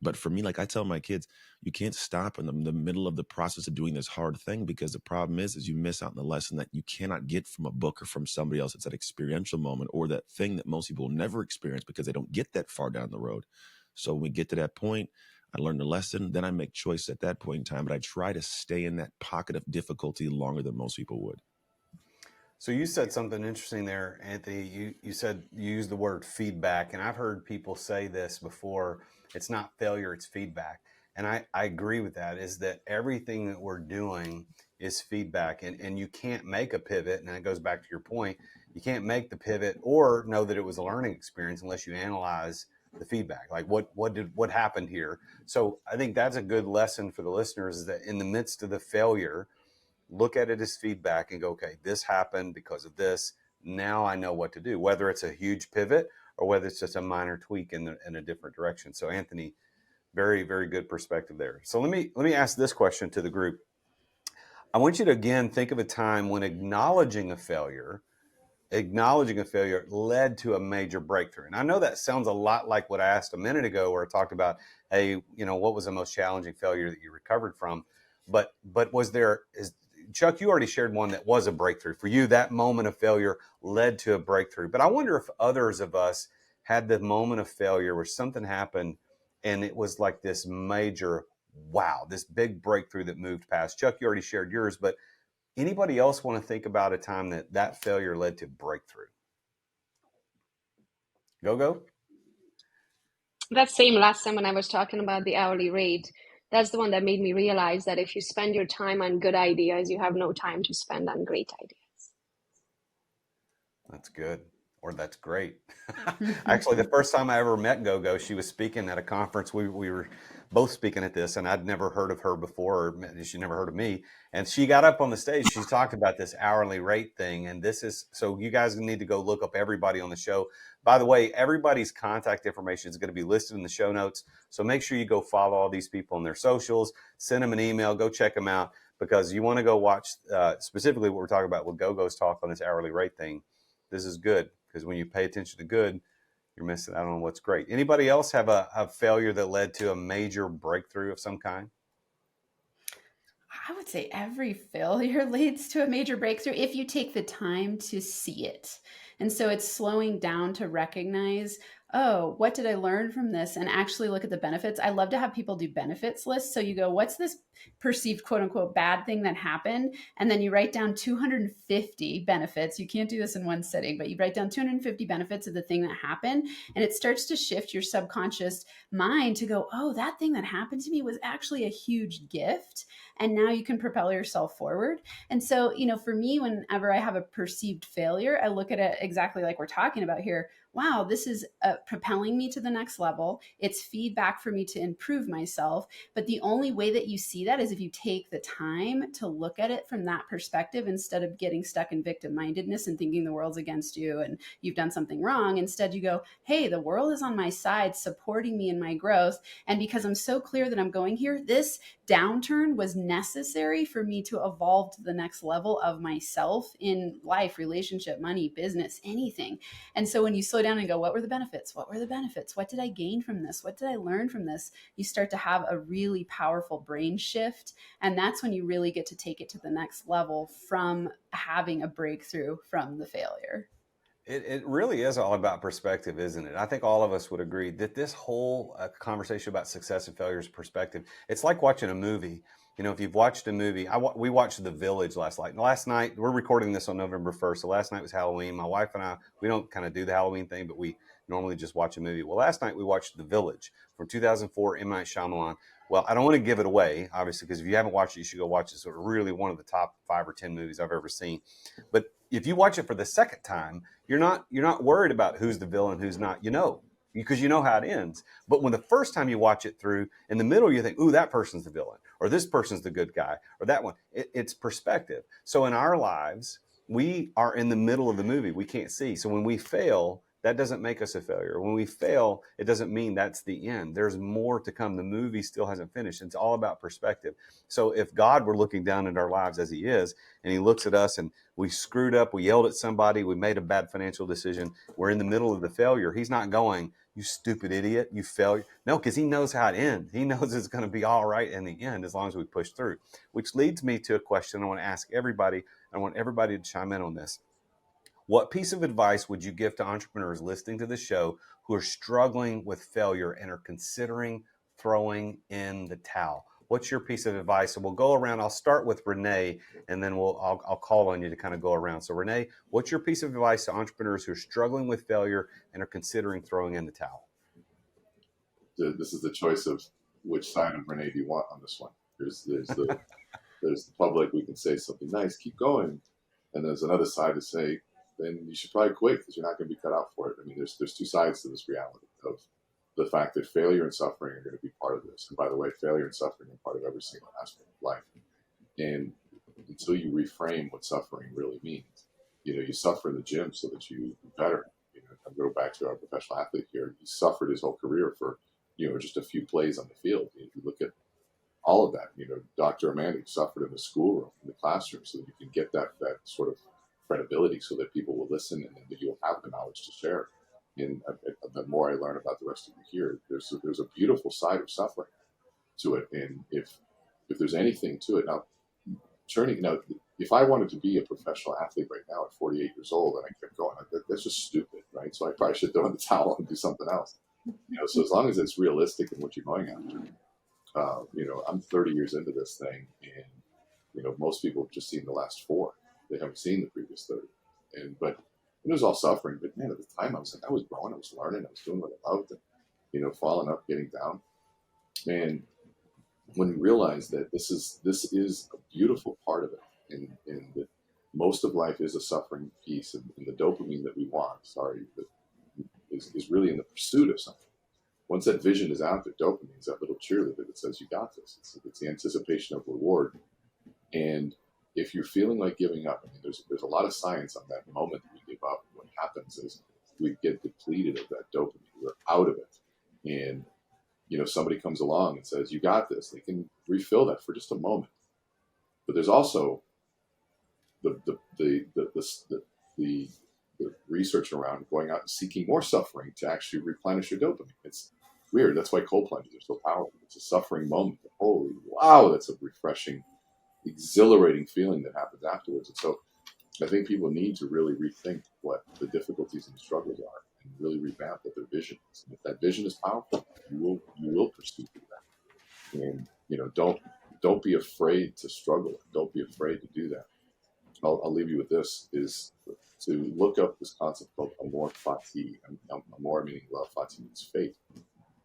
But for me, I tell my kids, you can't stop in the middle of the process of doing this hard thing because the problem is you miss out on the lesson that you cannot get from a book or from somebody else. It's that experiential moment or that thing that most people will never experience because they don't get that far down the road. So when we get to that point, I learn the lesson, then I make choice at that point in time, but I try to stay in that pocket of difficulty longer than most people would. So you said something interesting there, Anthony. You said you used the word feedback, and I've heard people say this before. It's not failure, it's feedback. And I agree with that, is that everything that we're doing is feedback. And you can't make a pivot, and it goes back to your point, you can't make the pivot or know that it was a learning experience unless you analyze the feedback. What happened here? So I think that's a good lesson for the listeners, is that in the midst of the failure, look at it as feedback and go, okay, this happened because of this. Now I know what to do, whether it's a huge pivot or whether it's just a minor tweak in a different direction. So Anthony, very, very good perspective there. So let me ask this question to the group. I want you to again think of a time when acknowledging a failure led to a major breakthrough. And I know that sounds a lot like what I asked a minute ago, where I talked about, hey, what was the most challenging failure that you recovered from? But Chuck, you already shared one that was a breakthrough for you. That moment of failure led to a breakthrough. But I wonder if others of us had the moment of failure where something happened and it was like this major, wow, this big breakthrough that moved past. Chuck, you already shared yours, but anybody else want to think about a time that failure led to breakthrough? Gogo? That same lesson when I was talking about the hourly rate, that's the one that made me realize that if you spend your time on good ideas, you have no time to spend on great ideas. That's good. Or that's great. Actually, the first time I ever met Gogo, she was speaking at a conference. We were both speaking at this, and I'd never heard of her before, or she never heard of me. And she got up on the stage. She talked about this hourly rate thing. And this is, so you guys need to go look up everybody on the show. By the way, everybody's contact information is going to be listed in the show notes. So make sure you go follow all these people on their socials, send them an email, go check them out, because you want to go watch specifically what we're talking about with Gogo's talk on this hourly rate thing. This is good, because when you pay attention to good, you're missing out on what's great. Anybody else have a failure that led to a major breakthrough of some kind? I would say every failure leads to a major breakthrough if you take the time to see it. And so it's slowing down to recognize, oh, what did I learn from this? And actually look at the benefits. I love to have people do benefits lists. So you go, what's this perceived quote unquote bad thing that happened? And then you write down 250 benefits. You can't do this in one sitting, but you write down 250 benefits of the thing that happened. And it starts to shift your subconscious mind to go, oh, that thing that happened to me was actually a huge gift. And now you can propel yourself forward. And so, for me, whenever I have a perceived failure, I look at it exactly like we're talking about here. Wow, this is propelling me to the next level. It's feedback for me to improve myself. But the only way that you see that is if you take the time to look at it from that perspective, instead of getting stuck in victim mindedness and thinking the world's against you and you've done something wrong. Instead, you go, hey, the world is on my side, supporting me in my growth. And because I'm so clear that I'm going here, this downturn was necessary for me to evolve to the next level of myself in life, relationship, money, business, anything. And so when you slow down and go, what were the benefits? What were the benefits? What did I gain from this? What did I learn from this? You start to have a really powerful brain shift. And that's when you really get to take it to the next level from having a breakthrough from the failure. It really is all about perspective, isn't it? I think all of us would agree that this whole conversation about success and failure is perspective. It's like watching a movie. If you've watched a movie, we watched The Village last night. Last night, we're recording this on November 1st. So last night was Halloween. My wife and I, we don't kind of do the Halloween thing, but we normally just watch a movie. Well, last night we watched The Village from 2004, M. Night Shyamalan. Well, I don't want to give it away, obviously, because if you haven't watched it, you should go watch it. It's really one of the top 5 or 10 movies I've ever seen. But if you watch it for the second time, you're not worried about who's the villain, who's not, because you know how it ends. But when the first time you watch it through, in the middle, you think, ooh, that person's the villain, or this person's the good guy, or that one. It's perspective. So in our lives, we are in the middle of the movie. We can't see. So when we fail, that doesn't make us a failure. When we fail, it doesn't mean that's the end. There's more to come. The movie still hasn't finished. It's all about perspective. So if God were looking down at our lives as he is, and he looks at us and we screwed up, we yelled at somebody, we made a bad financial decision, we're in the middle of the failure, he's not going, you stupid idiot, you failure. No, because he knows how it ends. He knows it's going to be all right in the end as long as we push through. Which leads me to a question I want to ask everybody. I want everybody to chime in on this. What piece of advice would you give to entrepreneurs listening to the show who are struggling with failure and are considering throwing in the towel? What's your piece of advice? So we'll go around. I'll start with Renee, and then I'll call on you to kind of go around. So Renee, what's your piece of advice to entrepreneurs who are struggling with failure and are considering throwing in the towel? This is the choice of which side of Renee do you want on this one. There's the public. We can say something nice, keep going, and there's another side to say, then you should probably quit because you're not going to be cut out for it. I mean, there's two sides to this reality of the fact that failure and suffering are going to be part of this. And by the way, failure and suffering are part of every single aspect of life. And until you reframe what suffering really means, you suffer in the gym so that you be better. I'm going back to our professional athlete here. He suffered his whole career for, just a few plays on the field. If you look at all of that, Dr. Amanda suffered in the schoolroom, in the classroom, so that you can get that sort of credibility so that people will listen and that you'll have the knowledge to share. And the more I learn about the rest of you here, there's a beautiful side of suffering to it. And if there's anything to it, now turning, now, if I wanted to be a professional athlete right now at 48 years old and I kept going, that's just stupid, right? So I probably should throw in the towel and do something else. So as long as it's realistic in what you're going after, I'm 30 years into this thing, and most people have just seen the last 4. They haven't seen the previous 30. But it was all suffering. But man, at the time I was growing, I was learning, I was doing what I loved, and falling up, getting down. And when we realize that this is a beautiful part of it, and that most of life is a suffering piece, and the dopamine that we want, is really in the pursuit of something. Once that vision is out there, dopamine is that little cheerleader that says you got this. It's the anticipation of reward. And if you're feeling like giving up, there's a lot of science on that moment that we give up. What happens is we get depleted of that dopamine. We're out of it. And somebody comes along and says, you got this. They can refill that for just a moment. But there's also the research around going out and seeking more suffering to actually replenish your dopamine. It's weird. That's why cold plunges are so powerful. It's a suffering moment. Holy wow, that's a refreshing, exhilarating feeling that happens afterwards. And so I think people need to really rethink what the difficulties and struggles are, and really revamp what their vision is. And if that vision is powerful, you will pursue that. And don't be afraid to struggle. Don't be afraid to do that. I'll leave you with this: is to look up this concept called amor fati. Amor meaning love, fati means fate,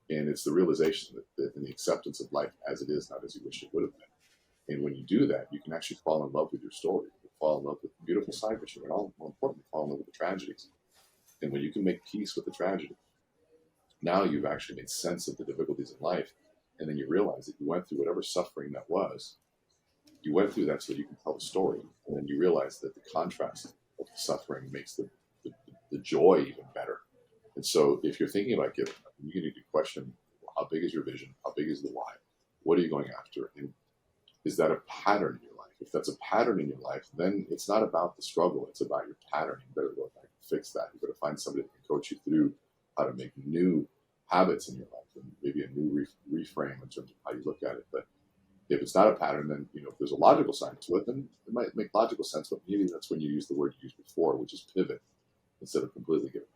and it's the realization that in the acceptance of life as it is, not as you wish it would have been. And when you do that, you can actually fall in love with your story. You fall in love with the beautiful side of you, and all more importantly, fall in love with the tragedies. And when you can make peace with the tragedy, now you've actually made sense of the difficulties in life, and then you realize that you went through whatever suffering that was. You went through that so that you can tell the story, and then you realize that the contrast of the suffering makes the joy even better. And so if you're thinking about giving up, you need to question, how big is your vision? How big is the why? What are you going after? And is that a pattern in your life? If that's a pattern in your life, then it's not about the struggle. It's about your pattern. You better go back and fix that. You better find somebody that can coach you through how to make new habits in your life, and maybe a new reframe in terms of how you look at it. But if it's not a pattern, then if there's a logical side to it, then it might make logical sense. But maybe that's when you use the word you used before, which is pivot, instead of completely giving up.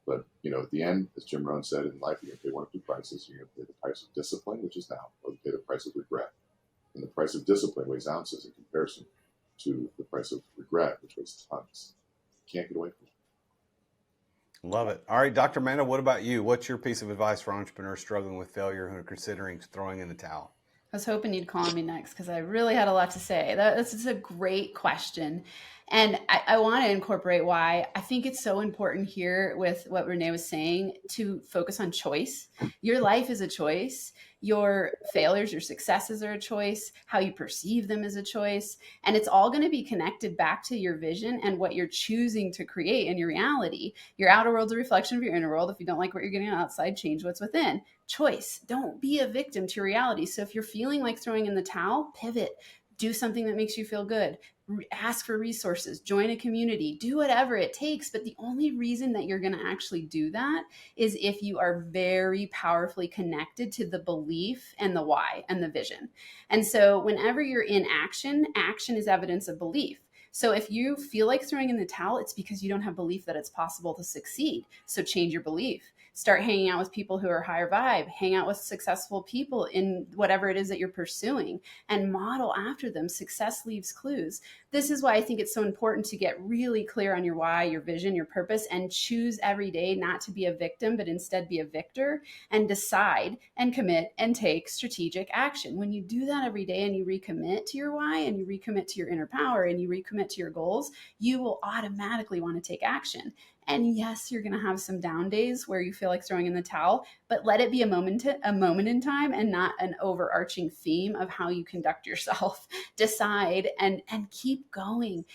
But at the end, as Jim Rohn said, in life, you're going to pay one of two prices. You're going to pay the price of discipline, which is now, or pay the price of regret. And the price of discipline weighs ounces in comparison to the price of regret, which weighs tons. You can't get away from it. Love it. All right, Dr. Amanda, what about you? What's your piece of advice for entrepreneurs struggling with failure who are considering throwing in the towel? I was hoping you'd call me next because I really had a lot to say. This is a great question. And I want to incorporate why I think it's so important here with what Renee was saying to focus on choice. Your life is a choice. Your failures, your successes are a choice. How you perceive them is a choice. And it's all going to be connected back to your vision and what you're choosing to create in your reality. Your outer world's a reflection of your inner world. If you don't like what you're getting outside, change what's within. Choice. Don't be a victim to your reality. So if you're feeling like throwing in the towel, pivot. Do something that makes you feel good. Ask for resources, join a community, do whatever it takes. But the only reason that you're going to actually do that is if you are very powerfully connected to the belief and the why and the vision. And so whenever you're in action, action is evidence of belief. So if you feel like throwing in the towel, it's because you don't have belief that it's possible to succeed. So change your belief. Start hanging out with people who are higher vibe, hang out with successful people in whatever it is that you're pursuing, and model after them. Success leaves clues. This is why I think it's so important to get really clear on your why, your vision, your purpose, and choose every day not to be a victim, but instead be a victor, and decide and commit and take strategic action. When you do that every day and you recommit to your why and you recommit to your inner power and you recommit to your goals, you will automatically want to take action. And yes, you're going to have some down days where you feel like throwing in the towel, but let it be a moment in time and not an overarching theme of how you conduct yourself. Decide and keep going.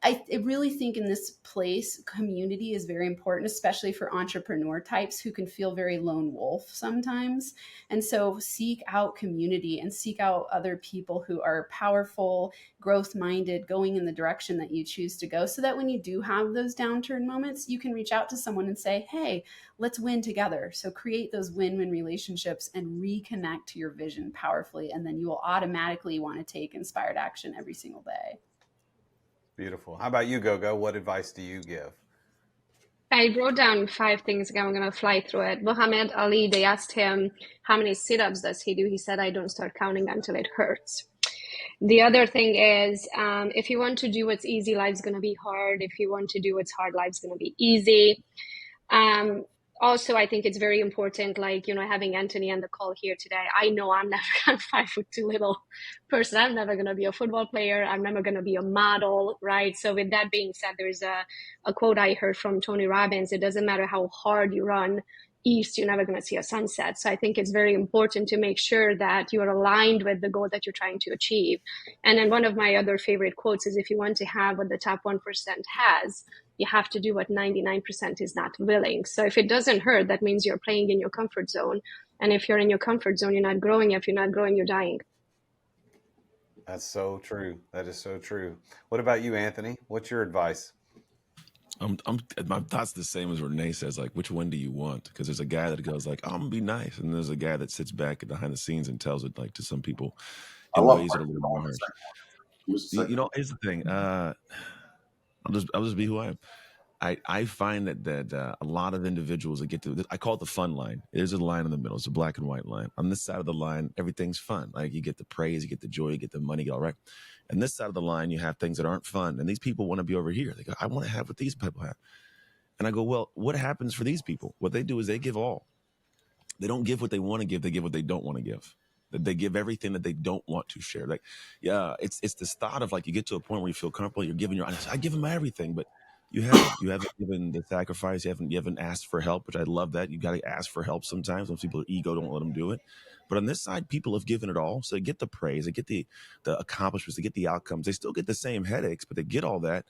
I really think in this place, community is very important, especially for entrepreneur types who can feel very lone wolf sometimes. And so seek out community and seek out other people who are powerful, growth minded, going in the direction that you choose to go, so that when you do have those downturn moments, you can reach out to someone and say, hey, let's win together. So create those win-win relationships and reconnect to your vision powerfully. And then you will automatically want to take inspired action every single day. Beautiful. How about you, Gogo? What advice do you give? I wrote down 5 things. Again, I'm going to fly through it. Muhammad Ali, they asked him, how many sit-ups does he do? He said, I don't start counting until it hurts. The other thing is, if you want to do what's easy, life's going to be hard. If you want to do what's hard, life's going to be easy. Also, I think it's very important, like, having Anthony on the call here today. I know I'm never a 5'2" little person. I'm never going to be a football player. I'm never going to be a model, right? So with that being said, there's a quote I heard from Tony Robbins. It doesn't matter how hard you run east, you're never going to see a sunset. So I think it's very important to make sure that you are aligned with the goal that you're trying to achieve. And then one of my other favorite quotes is, if you want to have what the top 1% has, you have to do what 99% is not willing. So if it doesn't hurt, that means you're playing in your comfort zone. And if you're in your comfort zone, you're not growing. If you're not growing, you're dying. That's so true. That is so true. What about you, Anthony? What's your advice? My thoughts the same as Renee says, like, which one do you want? Because there's a guy that goes like, I'm gonna be nice, and there's a guy that sits back behind the scenes and tells it like to some people in ways that are a little more harsh. Here's the thing. I'll just be who I am. I find that a lot of individuals that get to, I call it the fun line. There's a line in the middle. It's a black and white line. On this side of the line, everything's fun. Like, you get the praise, you get the joy, you get the money, all right. And this side of the line, you have things that aren't fun. And these people want to be over here. They go, I want to have what these people have. And I go, well, what happens for these people? What they do is they give all. They don't give what they want to give. They give what they don't want to give. They give everything that they don't want to share. Like, yeah, it's this thought of like, you get to a point where you feel comfortable. You're giving I give them everything, but you haven't given the sacrifice. You haven't asked for help, which I love that. You got to ask for help sometimes. When people's ego don't let them do it. But on this side, people have given it all. So they get the praise, they get the accomplishments, they get the outcomes. They still get the same headaches, but they get all that.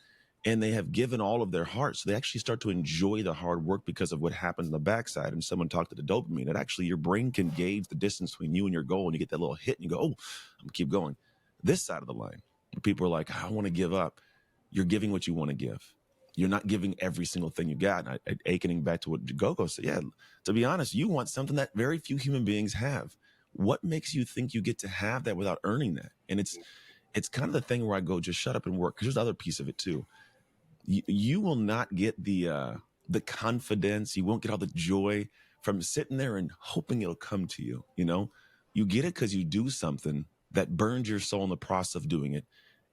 And they have given all of their heart. So they actually start to enjoy the hard work because of what happens on the backside. And someone talked to the dopamine, that actually your brain can gauge the distance between you and your goal. And you get that little hit and you go, oh, I'm gonna keep going. This side of the line, people are like, I want to give up. You're giving what you want to give. You're not giving every single thing you got. And achening back to what Gogo said, yeah, to be honest, you want something that very few human beings have. What makes you think you get to have that without earning that? And it's kind of the thing where I go, just shut up and work. Because there's the other piece of it too. You will not get the confidence. You won't get all the joy from sitting there and hoping it'll come to you. You get it because you do something that burns your soul in the process of doing it.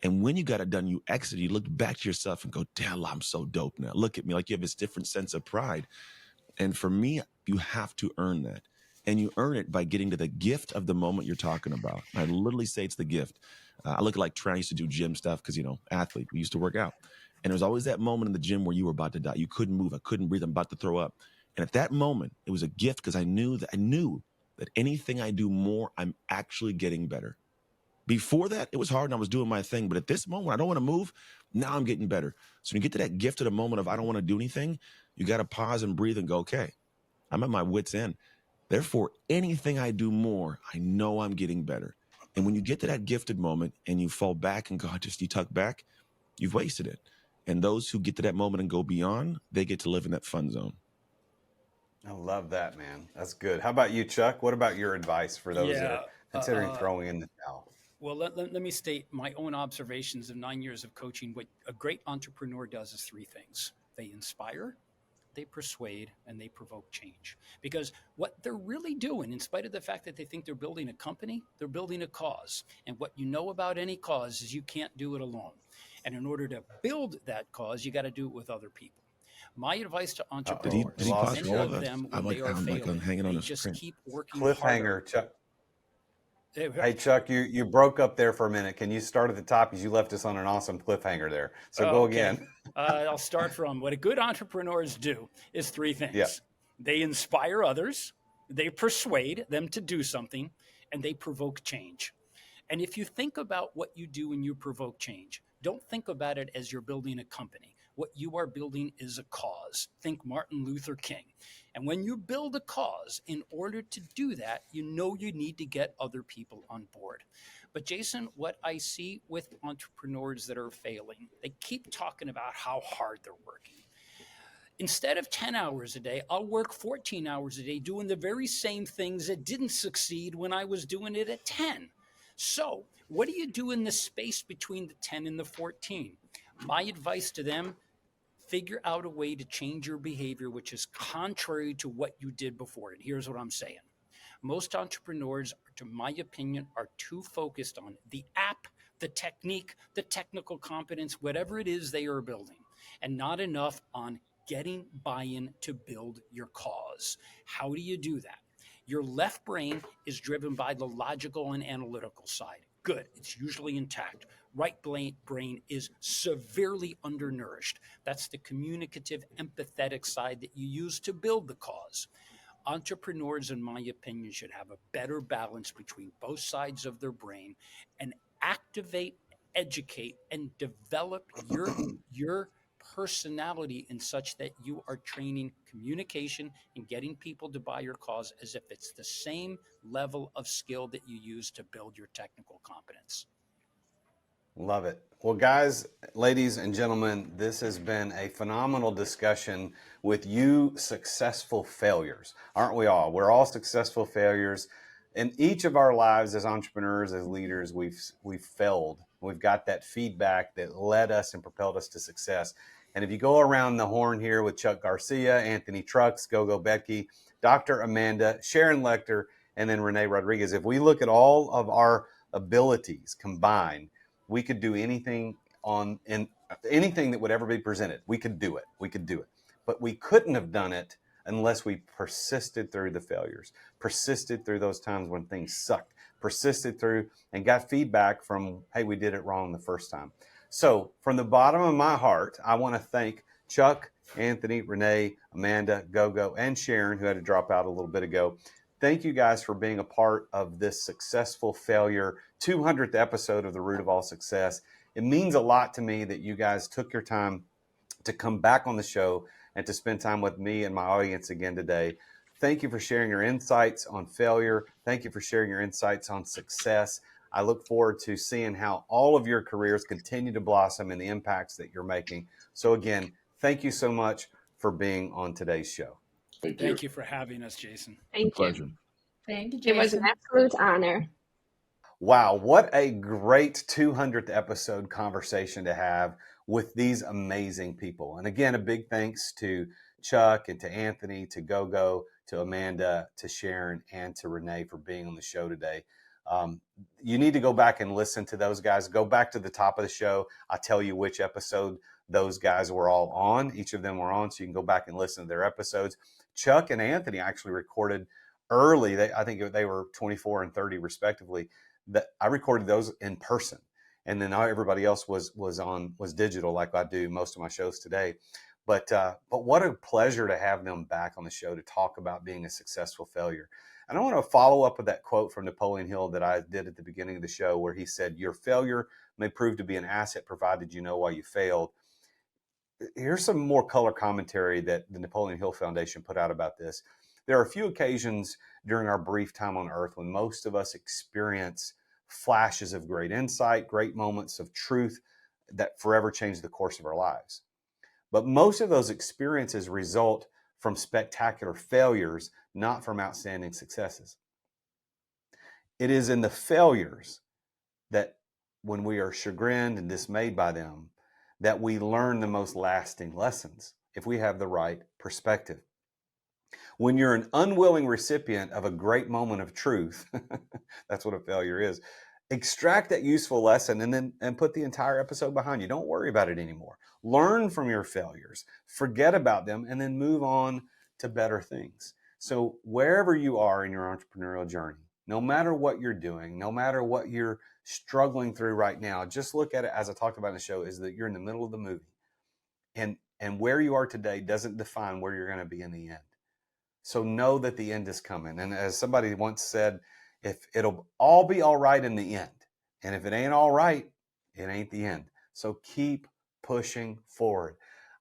And when you got it done, you exit, you look back to yourself and go, damn, I'm so dope now. Look at me. Like, you have this different sense of pride. And for me, you have to earn that. And you earn it by getting to the gift of the moment you're talking about. I literally say it's the gift. I look at like Trent. I used to do gym stuff because, athlete, we used to work out. And there was always that moment in the gym where you were about to die. You couldn't move. I couldn't breathe. I'm about to throw up. And at that moment, it was a gift because I knew that anything I do more, I'm actually getting better. Before that, it was hard and I was doing my thing. But at this moment, I don't want to move. Now I'm getting better. So when you get to that gift of the moment of I don't want to do anything, you got to pause and breathe and go, okay, I'm at my wit's end. Therefore, anything I do more, I know I'm getting better. And when you get to that gifted moment and you fall back and go, you tuck back, you've wasted it. And those who get to that moment and go beyond, they get to live in that fun zone. I love that, man. That's good. How about you, Chuck? What about your advice for those that are considering throwing in the towel? Well, let me state my own observations of 9 years of coaching. What a great entrepreneur does is 3 things. They inspire, they persuade, and they provoke change. Because what they're really doing, in spite of the fact that they think they're building a company, they're building a cause. And what you know about any cause is you can't do it alone. And in order to build that cause, you got to do it with other people. My advice to entrepreneurs, did he pause any all of of them, I'm when like, they are failing, hanging on they his just screen. keep working Cliffhanger, harder. Chuck. Hey, Chuck, you broke up there for a minute. Can you start at the top because you left us on an awesome cliffhanger there? So go again. I'll start from what a good entrepreneurs do is 3 things. Yeah. They inspire others, they persuade them to do something, and they provoke change. And if you think about what you do when you provoke change, Don't think about it as you're building a company. What you are building is a cause. Think Martin Luther King. And when you build a cause, in order to do that, you know you need to get other people on board. But Jason, what I see with entrepreneurs that are failing, they keep talking about how hard they're working. Instead of 10 hours a day, I'll work 14 hours a day doing the very same things that didn't succeed when I was doing it at 10. So, what do you do in the space between the 10 and the 14? My advice to them, figure out a way to change your behavior, which is contrary to what you did before. And here's what I'm saying. Most entrepreneurs, to my opinion, are too focused on the app, the technique, the technical competence, whatever it is they are building, and not enough on getting buy-in to build your cause. How do you do that? Your left brain is driven by the logical and analytical side. Good, it's usually intact. Right brain is severely undernourished. That's the communicative, empathetic side that you use to build the cause. Entrepreneurs, in my opinion, should have a better balance between both sides of their brain and activate, educate, and develop your personality in such that you are training communication and getting people to buy your cause as if it's the same level of skill that you use to build your technical competence. Love it. Well, guys, ladies and gentlemen, this has been a phenomenal discussion with you successful failures. Aren't we all? We're all successful failures. In each of our lives as entrepreneurs, as leaders, we've failed. We've got that feedback that led us and propelled us to success. And if you go around the horn here with Chuck Garcia, Anthony Trucks, Gogo Bethke, Dr. Amanda, Sharon Lecter, and then Renee Rodriguez, if we look at all of our abilities combined, we could do anything anything that would ever be presented. We could do it. But we couldn't have done it unless we persisted through the failures, persisted through those times when things sucked, persisted through and got feedback from, hey, we did it wrong the first time. So from the bottom of my heart, I want to thank Chuck, Anthony, Renee, Amanda, Gogo, and Sharon, who had to drop out a little bit ago. Thank you guys for being a part of this successful failure 200th episode of The Root of All Success. It means a lot to me that you guys took your time to come back on the show and to spend time with me and my audience again today. Thank you for sharing your insights on failure. Thank you for sharing your insights on success. I look forward to seeing how all of your careers continue to blossom and the impacts that you're making. So again, thank you so much for being on today's show. Thank you for having us, Jason. Thank Pleasure. you. Thank you, It was an Jason. absolute honor. Wow, what a great 200th episode conversation to have with these amazing people. And again, a big thanks to Chuck and to Anthony, to Gogo, to Amanda, to Sharon, and to Renee for being on the show today. You need to go back and listen to those guys. Go back to the top of the show. I'll tell you which episode those guys were all on. Each of them were on, so you can go back and listen to their episodes. Chuck and Anthony actually recorded early. I think they were 24 and 30 respectively. That I recorded those in person, and then everybody else was digital, like I do most of my shows today. But what a pleasure to have them back on the show to talk about being a successful failure. And I want to follow up with that quote from Napoleon Hill that I did at the beginning of the show, where he said, "Your failure may prove to be an asset provided you know why you failed." Here's some more color commentary that the Napoleon Hill Foundation put out about this. There are a few occasions during our brief time on earth when most of us experience flashes of great insight, great moments of truth that forever change the course of our lives. But most of those experiences result from spectacular failures, not from outstanding successes. It is in the failures that, when we are chagrined and dismayed by them, that we learn the most lasting lessons, if we have the right perspective. When you're an unwilling recipient of a great moment of truth, that's what a failure is. Extract that useful lesson and put the entire episode behind you. Don't worry about it anymore. Learn from your failures, forget about them, and then move on to better things. So wherever you are in your entrepreneurial journey, no matter what you're doing, no matter what you're struggling through right now, just look at it, as I talked about in the show, is that you're in the middle of the movie. And where you are today doesn't define where you're going to be in the end. So know that the end is coming. And as somebody once said, if it'll all be all right in the end, and if it ain't all right, it ain't the end. So keep pushing forward.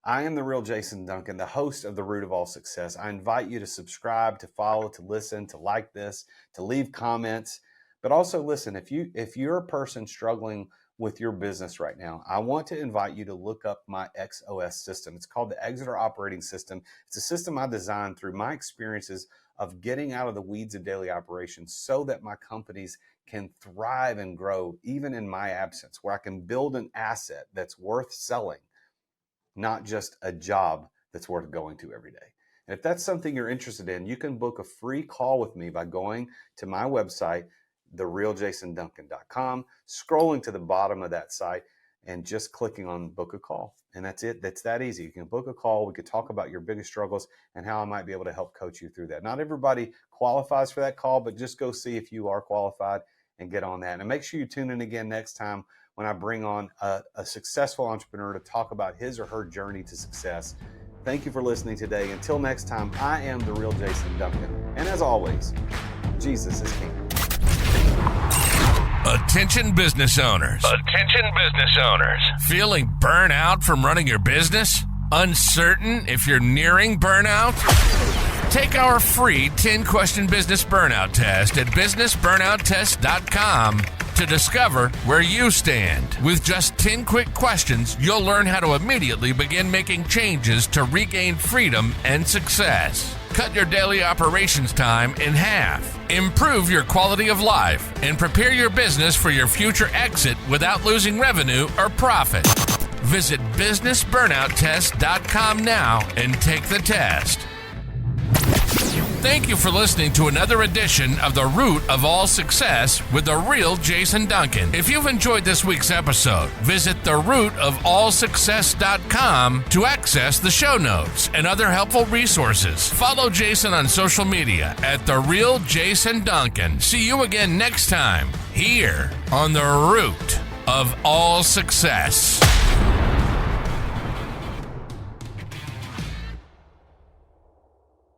I am the Real Jason Duncan, the host of The Root of All Success. I invite you to subscribe, to follow, to listen, to like this, to leave comments. But also listen, if you're a person struggling with your business right now, I want to invite you to look up my XOS system. It's called the Exeter Operating System. It's a system I designed through my experiences of getting out of the weeds of daily operations so that my companies can thrive and grow even in my absence, where I can build an asset that's worth selling, not just a job that's worth going to every day. And if that's something you're interested in, you can book a free call with me by going to my website, therealjasonduncan.com, scrolling to the bottom of that site and just clicking on book a call. And that's it. That's that easy. You can book a call. We could talk about your biggest struggles and how I might be able to help coach you through that. Not everybody qualifies for that call, but just go see if you are qualified and get on that. And make sure you tune in again next time when I bring on a successful entrepreneur to talk about his or her journey to success. Thank you for listening today. Until next time, I am the Real Jason Duncan. And as always, Jesus is King. Attention business owners. Attention business owners. Feeling burnout from running your business? Uncertain if you're nearing burnout? Take our free 10-question business burnout test at businessburnouttest.com to discover where you stand. With just 10 quick questions, you'll learn how to immediately begin making changes to regain freedom and success. Cut your daily operations time in half. Improve your quality of life and prepare your business for your future exit without losing revenue or profit. Visit businessburnouttest.com now and take the test. Thank you for listening to another edition of The Root of All Success with the Real Jason Duncan. If you've enjoyed this week's episode, visit therootofallsuccess.com to access the show notes and other helpful resources. Follow Jason on social media at The Real Jason Duncan. See you again next time here on The Root of All Success.